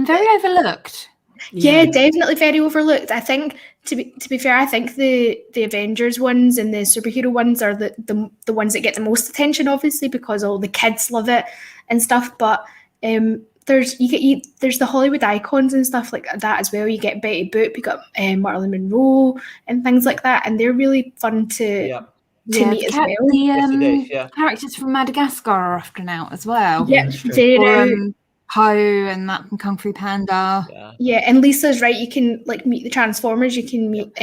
very overlooked. Yeah, definitely very overlooked. I think to be fair, I think the Avengers ones and the superhero ones are the ones that get the most attention, obviously, because all the kids love it and stuff. But there's the Hollywood icons and stuff like that as well. You get Betty Boop, you got Marilyn Monroe and things like that, and they're really fun to meet as well. The characters from Madagascar are often out as well. Yeah, they're Poe and that from Kung Fu Panda. Yeah, and Lisa's right. You can like meet the Transformers. You can meet.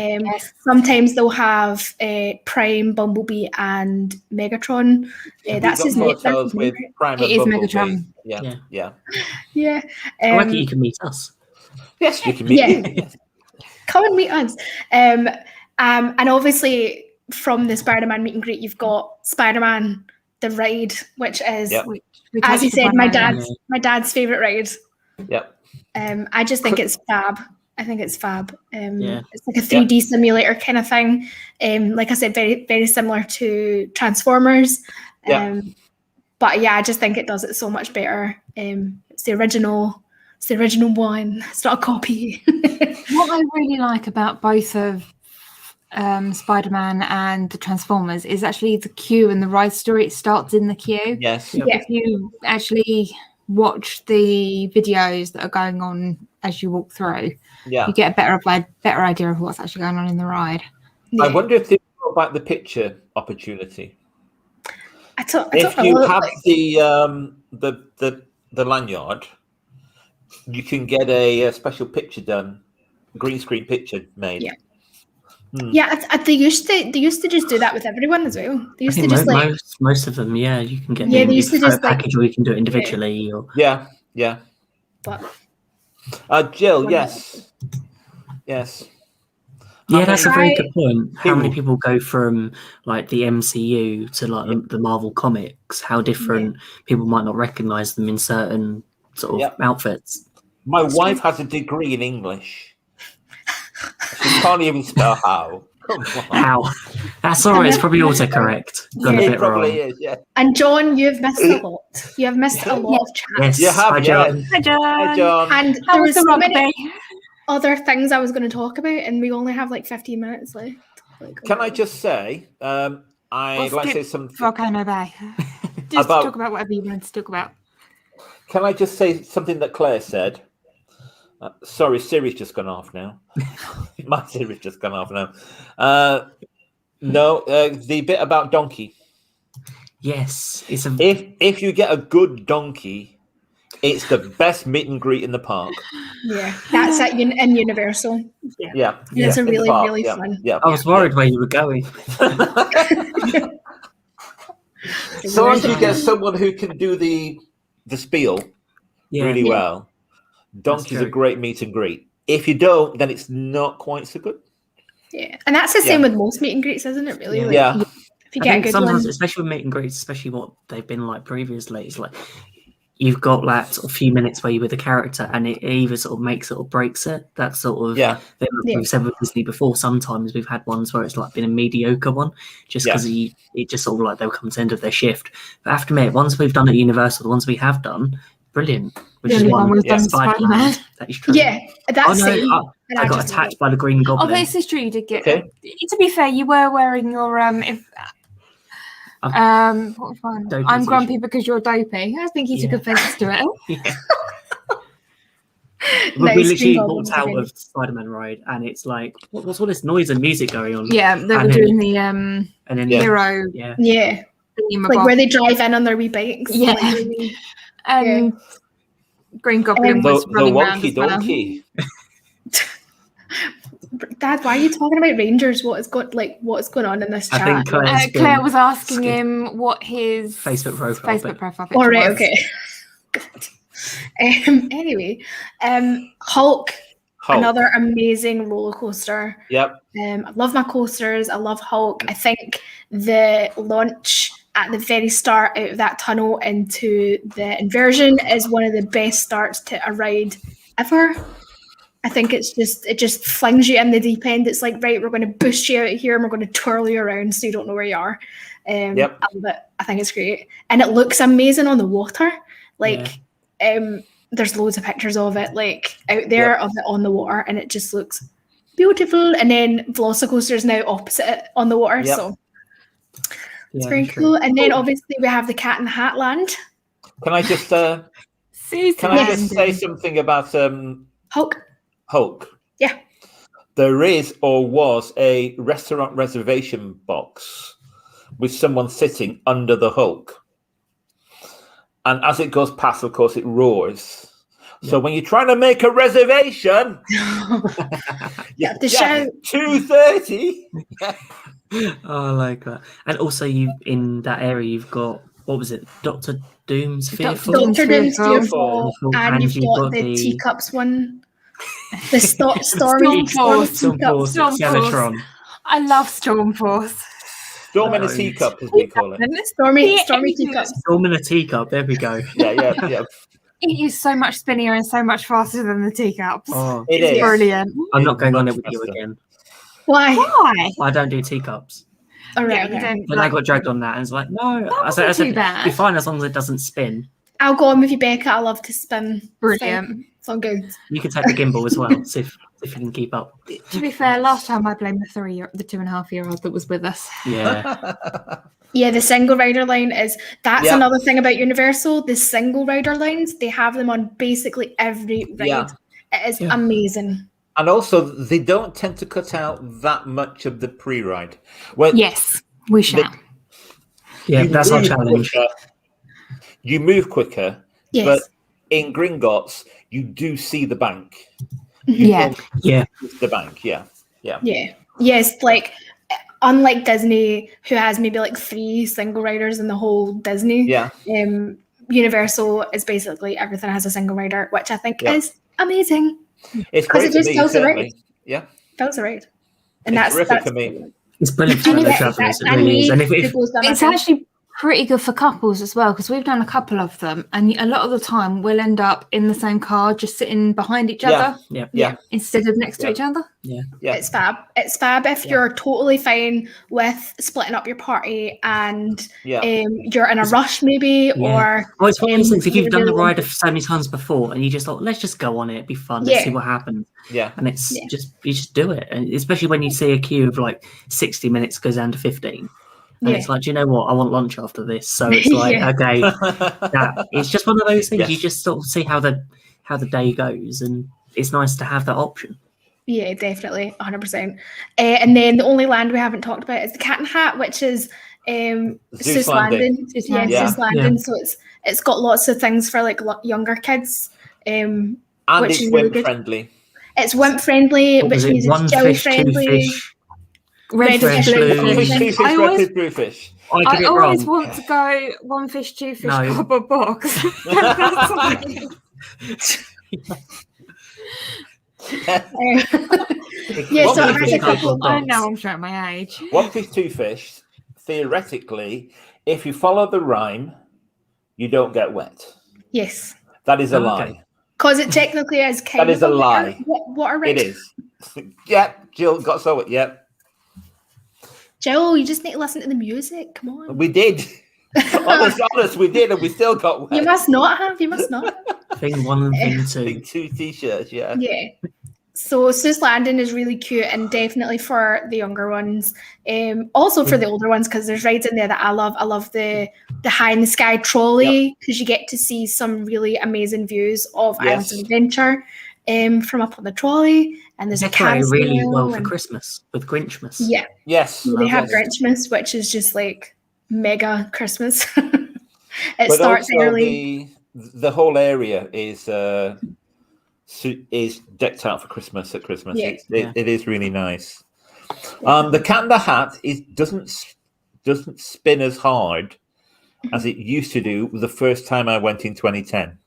Sometimes they'll have Prime, Bumblebee, and Megatron. That's his name. With Prime it is Megatron. Yeah. I reckon you can meet us. Yes, you can meet me. Come and meet us. And obviously from the Spider-Man meet and greet, you've got Spider-Man the ride, which is. As you said, my dad's favorite ride. Yep. I just think it's fab. I think it's fab. It's like a 3D simulator kind of thing. Like I said, very very similar to Transformers. But yeah, I just think it does it so much better. It's the original. It's the original one. It's not a copy. What I really like about both of Spider-Man and the Transformers is actually the queue and the ride story. It starts in the queue. Yes. If you actually watch the videos that are going on as you walk through, you get a better idea of what's actually going on in the ride. I wonder if they thought about the picture opportunity. If you have the lanyard, you can get a special picture done, green screen picture made. Yeah, they used to just do that with everyone as well. They used to just most of them, you can get they used to just a package, or you can do it individually. But Jill, yes. Yeah, that's a very good point. How People- many people go from like the MCU to like the Marvel comics? How different people might not recognize them in certain sort of outfits. My wife has a degree in English. She can't even spell how. Come on. How? That's all right. It's probably autocorrect. Got a It bit probably wrong. is, yeah. And John, you've missed a lot. You have missed a lot of chats. Yes. You have, Hi, John. Hi, John. Hi, John. And How there was was the so rugby? many other things I was going to talk about, and we only have like 15 minutes left. Can I just say, I'd like to say something. Volcano Bay. Just About- talk about whatever you want to talk about. Can I just say something that Claire said? Sorry, Siri's just gone off now. My Siri's just gone off now. The bit about donkey. Yes, it's a. If you get a good donkey, it's the best meet and greet in the park. Yeah, that's at in Universal. Yeah, It's a in the really, park, really yeah, fun. Yeah. I was worried where you were going. So long as you get someone who can do the spiel really well, donkey's a great meet and greet. If you don't, then it's not quite so good. Yeah, and that's the same with most meet and greets, isn't it? Really? Like, Yeah. If you get a good sometimes, one, especially with meet and greets, especially what they've been like previously, it's like you've got that sort of few minutes where you're with a character, and it either sort of makes it or breaks it. That sort of We've said with Disney before. Sometimes we've had ones where it's like been a mediocre one, just because it just sort of like they'll come to the end of their shift. But I have to admit, ones we've done at Universal, the ones we have done, brilliant. Which is one we've done Spider-Man. That is true. yeah, that's it. I got attacked by the Green Goblin. Oh, this is true. You did get. To be fair, you were wearing your what fun? I'm grumpy because you're dopey. I think he took offence to it. We literally walked out of Spider-Man ride, and it's like, what's all this noise and music going on? Yeah, they were doing the and then hero. Yeah. Like where they drive in on their wee bikes. Yeah. Like, and Green Goblin was running around as well. Donkey. Dad, why are you talking about Rangers? What's going on in this chat? I think Claire was asking him what his Facebook profile. All right, okay. Good. Anyway, Hulk, another amazing roller coaster. Yep. I love my coasters. I love Hulk. I think the launch at the very start out of that tunnel into the inversion is one of the best starts to a ride ever. I think it just flings you in the deep end. It's like, right, we're going to boost you out of here and we're going to twirl you around so you don't know where you are. I love it. I think it's great. And it looks amazing on the water. There's loads of pictures of it like out there of it on the water, and it just looks beautiful. And then Velocicoaster is now opposite it on the water. So it's very cool. And then obviously we have the Cat in the Hat Land. Can I just say something about Hulk? Yeah. There is or was a restaurant reservation box with someone sitting under the Hulk. And as it goes past, of course, it roars. So when you're trying to make a reservation, you have to shout 2:30. Oh, I like that. And also, in that area, you've got, what was it, Doctor Doom's Fearful? Doctor Doom's Fearful, and you've got the teacups one. The Stormy Teacups. Skeletron. I love Stormforce. Storm in a teacup, as we call it. Stormy Teacups. Storm in a teacup. There we go. Yeah. It is so much spinnier and so much faster than the teacups. Oh, it's brilliant. I'm not going on it with you again. Why? I don't do teacups. All right. But I got dragged on that, and it's like, no. I said, bad. Be fine as long as it doesn't spin. I'll go on with you, Becca. I love to spin. Brilliant. So good. You can take the gimbal as well, see if you can keep up. To be fair, last time I blamed the 2.5-year-old that was with us. Yeah. Yeah, the single rider line that's another thing about Universal. The single rider lines, they have them on basically every ride. Yeah. It is amazing. And also, they don't tend to cut out that much of the pre-ride. Well, yes, we shall. That's our challenge. You move quicker, yes. But in Gringotts, you do see the bank. The bank. Yeah. Yes, like unlike Disney, who has maybe like 3 single riders in the whole Disney. Yeah. Universal is basically everything has a single rider, which I think is amazing. It's great. It just tells the ride. Yeah. Tells the ride. And it's terrific for me. It's brilliant for the travellers. It really is. And if it's actually pretty good for couples as well, because we've done a couple of them, and a lot of the time we'll end up in the same car, just sitting behind each other, instead of next to each other. It's fab. It's fab if you're totally fine with splitting up your party and you're in a rush, maybe, or well, it's one of those things. If you've done the ride so many times before, and you just thought, let's just go on it, it'd be fun. Let's see what happens. And it's just you just do it, and especially when you see a queue of like 60 minutes goes down to 15. And it's like, do you know what? I want lunch after this. So it's like, okay, it's just one of those things. You just sort of see how the day goes, and it's nice to have that option. Yeah, definitely, 100%. And then the only land we haven't talked about is the Cat and Hat, which is Zeus Landing. Zeus Landing. So it's got lots of things for like younger kids. And which it's is really wimp friendly. It's wimp friendly, which means it's jelly friendly. Red fish, blue fish. Red blue fish. I always want to go one fish, two fish, cardboard box. I know I'm showing my age. One fish, two fish. Theoretically, if you follow the rhyme, you don't get wet. Yes. That is a lie. Because it technically is kind of. That is a lie. What a it is. Jill got so it. Yep. Jill, you just need to listen to the music. Come on. We did. honest, we did, and we still got wet. You must not have. Thing one and thing two. Two t-shirts, yeah. So Zeus Landing is really cute, and definitely for the younger ones. Also for the older ones, because there's rides in there that I love. I love the high in the sky trolley, because you get to see some really amazing views of Islands of Adventure from up on the trolley. And there's a carousel really well for Christmas with Grinchmas. Yeah. Yes. They have Grinchmas, which is just like mega Christmas. It but starts also early. The whole area is decked out for Christmas at Christmas. Yeah. It is really nice. The Cat in the Hat doesn't spin as hard as it used to do the first time I went in 2010.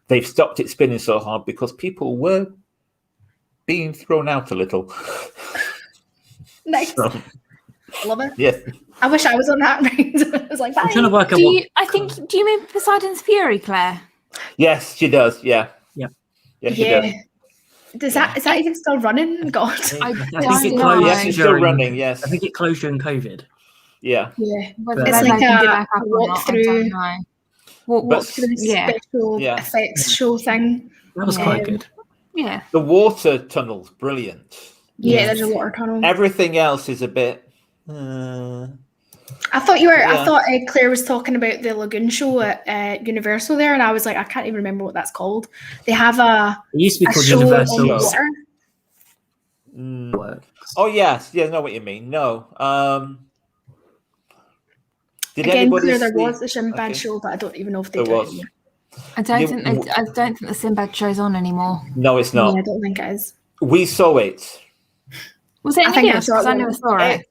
They've stopped it spinning so hard because people were being thrown out a little. Nice. So, love it. Yes. I wish I was on that ride. I was like, bye. I'm trying to work out do you mean Poseidon's Fury, Claire? Yes, she does. Yeah. Yeah, she does. Is that even still running? God. I think it closed. Yes, it's still running. Yes. I think it closed during COVID. Yeah. It's like a walk-through. Walk-through special effects show thing. That was quite good. Yeah. The water tunnel's brilliant. Yeah, there's a water tunnel. Everything else is a bit. I thought I thought Claire was talking about the lagoon show at Universal there, and I was like, I can't even remember what that's called. They have it used to be called Universal. Oh yes, I know what you mean. No. Again, Claire, there was the Sinbad show, but I don't even know if they do it anymore. I don't think the Sinbad show's on anymore. No, it's not. Yeah, I don't think it is. We saw it. Was it any good? Because I never saw it.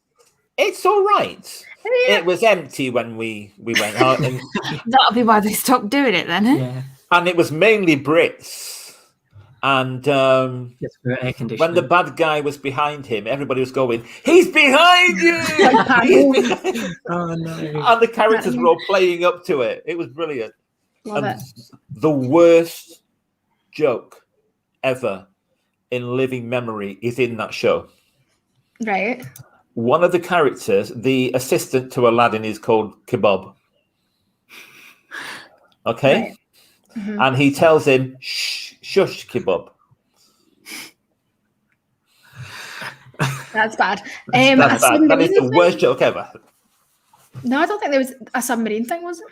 It's all right. It was empty when we went out. And that'll be why they stopped doing it then. Yeah. And it was mainly Brits. And when the bad guy was behind him, everybody was going, "He's behind you!" Oh no! And the characters were all playing up to it. It was brilliant. Love it. The worst joke ever in living memory is in that show. Right. One of the characters, the assistant to Aladdin, is called Kebab. Okay? Right. Mm-hmm. And he tells him, shush, Kebab. That's bad. That's bad. That is the worst joke ever. No, I don't think there was a submarine thing, was there?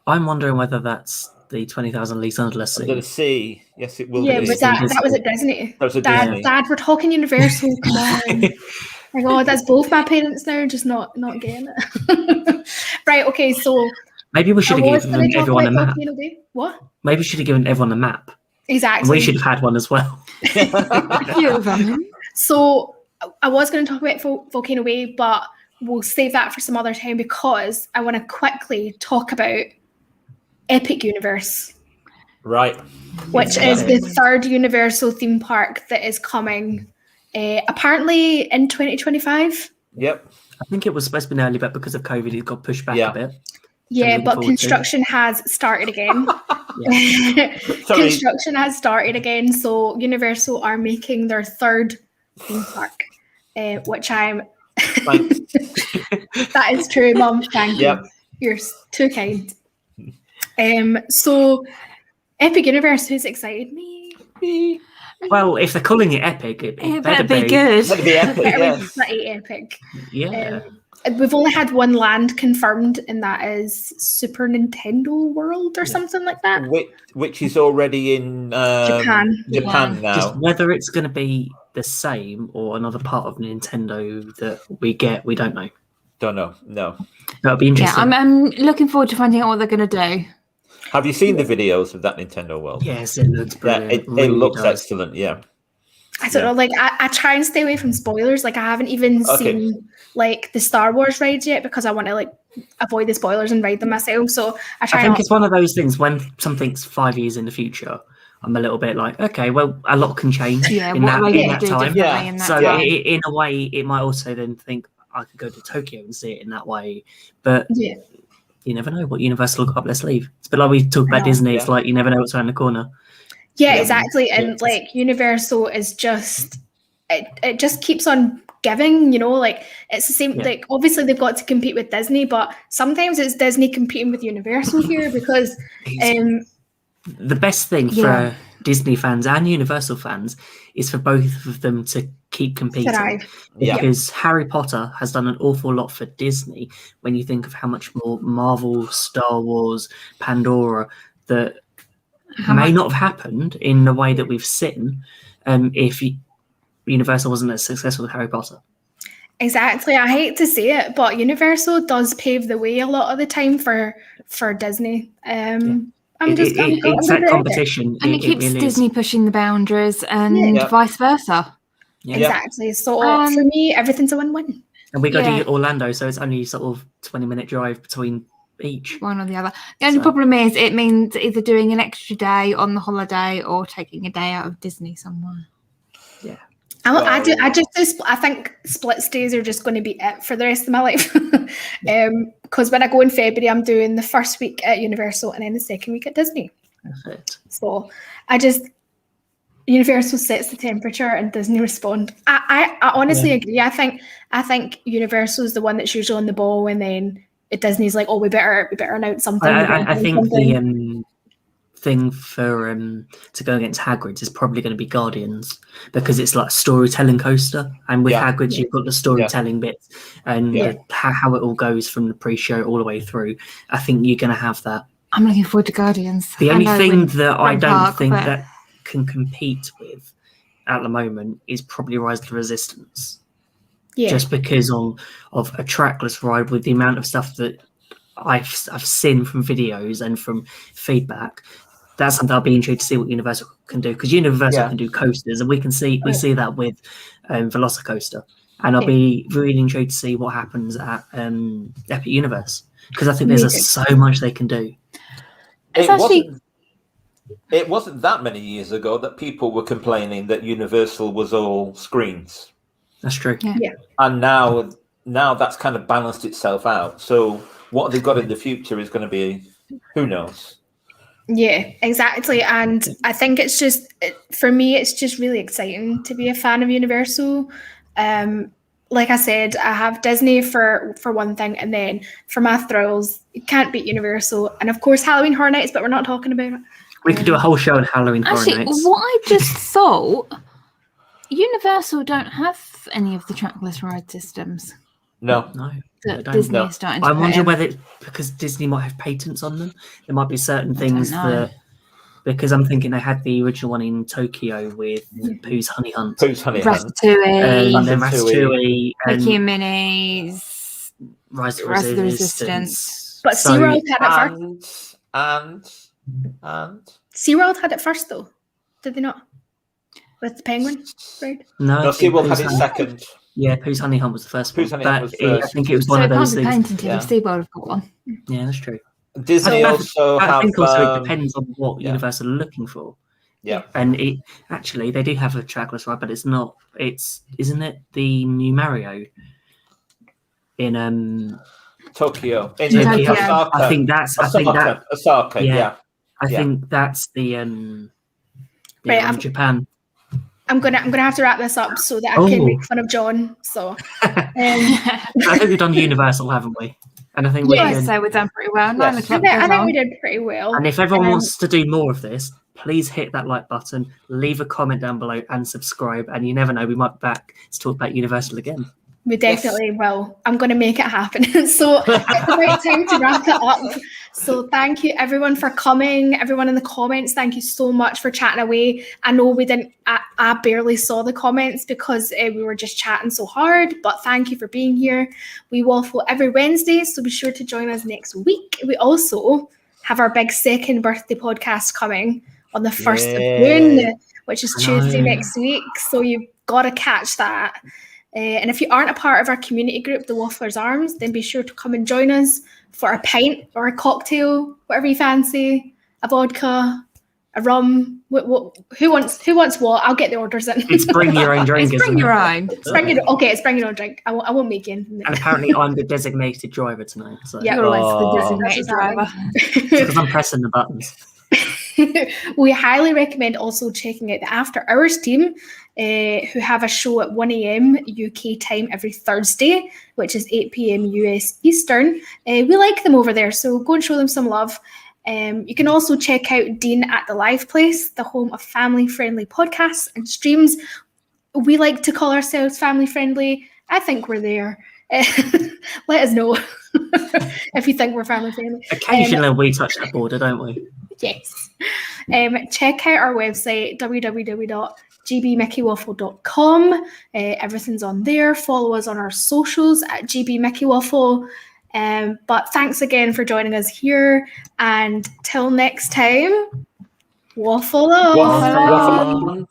I'm wondering whether that's the 20,000 Leagues Under the Sea. Under the Sea. Yes, it will be. Yeah, be. but that was at Disney. That was at Disney. Dad, we're talking Universal. Come on. My God, that's both my parents now, just not getting it. Right, okay, so... Maybe we should have given everyone a map. What? Maybe we should have given everyone a map. Exactly. And we should have had one as well. So, I was going to talk about Volcano Bay, but we'll save that for some other time because I want to quickly talk about Epic Universe. Right. Which is the third Universal theme park that is coming apparently in 2025. Yep. I think it was supposed to be early, but because of COVID, it got pushed back a bit. Yeah, but construction has started again. Construction has started again, so Universal are making their third theme park, which I'm. That is true, Mum. Thank you. You're too kind. So, Epic Universe, who's excited? Me. Well, if they're calling it Epic, it better be good. It better be epic. Yes. Pretty epic. Yeah. We've only had one land confirmed, and that is Super Nintendo World or something like that. Which is already in Japan now. Just whether it's going to be the same or another part of Nintendo that we get, we don't know. Don't know. No. That'll be interesting. Yeah, I'm looking forward to finding out what they're going to do. Have you seen the videos of that Nintendo World? Yes, it looks brilliant. Yeah, it really looks excellent. Yeah. I don't know. Like, I try and stay away from spoilers. Like, I haven't even seen like the Star Wars rides yet because I want to like avoid the spoilers and ride them myself. So I think it's one of those things when something's 5 years in the future. I'm a little bit like, okay, well, a lot can change in that time. Yeah. In a way, it might also then think I could go to Tokyo and see it in that way. But you never know what Universal got up their sleeve. It's a bit like we talk about Disney. It's like you never know what's around the corner. Yeah, exactly. And like Universal is just it just keeps on giving, you know, like it's the same. Like obviously they've got to compete with Disney, but sometimes it's Disney competing with Universal here because the best thing for Disney fans and Universal fans is for both of them to keep competing. Because Harry Potter has done an awful lot for Disney when you think of how much more Marvel, Star Wars, Pandora that may not have happened in the way that we've seen if Universal wasn't as successful with Harry Potter. Exactly. I hate to say it, but Universal does pave the way a lot of the time for Disney. It's that competition. And it keeps really Disney pushing the boundaries and vice versa. Yeah. Exactly. So for me, everything's a win-win. And we go to Orlando, so it's only sort of 20-minute drive between each. One or the other. The only problem is it means either doing an extra day on the holiday or taking a day out of Disney somewhere. Yeah. I think split stays are just going to be it for the rest of my life. Because when I go in February, I'm doing the first week at Universal and then the second week at Disney. Perfect. So Universal sets the temperature and Disney respond. I honestly agree. I think Universal is the one that's usually on the ball, and then Disney's like, oh, we better announce something. I think the thing for to go against Hagrid's is probably going to be Guardians, because it's like a storytelling coaster, and with Hagrid's you've got the storytelling bits and how it all goes from the pre-show all the way through. I think you're going to have that. I'm looking forward to Guardians. The only thing that I don't think that can compete with at the moment is probably Rise of the Resistance. Yeah. Just because of a trackless ride, with the amount of stuff that I've seen from videos and from feedback, that's something I'll be intrigued to see what Universal can do, because Universal can do coasters, and we see that with Velocicoaster, and I'll be really intrigued to see what happens at Epic Universe, because I think there's so much they can do. It wasn't that many years ago that people were complaining that Universal was all screens. That's true. Yeah. And now that's kind of balanced itself out. So what they've got in the future is going to be, who knows? Yeah, exactly. And I think it's just, for me, it's just really exciting to be a fan of Universal. Like I said, I have Disney for one thing, and then for my thrills, you can't beat Universal. And of course, Halloween Horror Nights, but we're not talking about it. We could do a whole show on Halloween Horror Nights. Actually, what I just thought, Universal don't have any of the trackless ride systems. No. That Disney is starting to I wonder whether it's because Disney might have patents on them. There might be certain things that, because I'm thinking they had the original one in Tokyo with Pooh's Honey Hunt. Ratatouille. Ratatouille. Mickey and Minnie's. Rise of the Resistance. But SeaWorld had it first. And SeaWorld had it first, though. Did they not? With the penguin, right? No, SeaWorld had it second. Yeah, Pooh's Honey Hunt was the first one. Pooh's Honey Hunt was first. I think it was one of those things. So it can't be patented if SeaWorld have got one. Yeah, that's true. Disney also I think also it depends on what Universal are looking for. Yeah. And they do have a trackless ride, but it's not. Isn't it the new Mario in Tokyo. In Tokyo. Osaka. I think that's. Osaka. Yeah. I think that's the Right, one in Japan. I'm gonna have to wrap this up so that I can make fun of John. So I think we've done Universal, haven't we? And I think we've done pretty well. 9 I o'clock. think we did pretty well. And if everyone wants to do more of this, please hit that like button, leave a comment down below, and subscribe. And you never know, we might be back to talk about Universal again. We definitely will. I'm going to make it happen. So it's the right time to wrap it up. So thank you everyone for coming. Everyone in the comments, thank you so much for chatting away. I know we didn't, I barely saw the comments because we were just chatting so hard, but thank you for being here. We waffle every Wednesday, so be sure to join us next week. We also have our big second birthday podcast coming on the 1st of June, which is Tuesday next week. So you've got to catch that. And if you aren't a part of our community group, the Wafflers Arms, then be sure to come and join us for a pint or a cocktail, whatever you fancy, a vodka, a rum. Who wants what? I'll get the orders in. It's bring your own drink. It's bring your own. It's bring your own drink. I won't make you anything. And apparently I'm the designated driver tonight. So. Yeah, you're always the designated driver. Because I'm pressing the buttons. We highly recommend also checking out the After Hours team, who have a show at 1 a.m. UK time every Thursday, which is 8 p.m. US Eastern. We like them over there, so go and show them some love. You can also check out Dean at the Live Place, the home of family-friendly podcasts and streams. We like to call ourselves family-friendly. I think we're there. Let us know if you think we're family-friendly. Occasionally we touch that border, don't we? Yes. Check out our website, www.gbmickeywaffle.com. Everything's on there. Follow us on our socials at gbmickeywaffle. But thanks again for joining us here. And till next time, waffle on. Waffle on.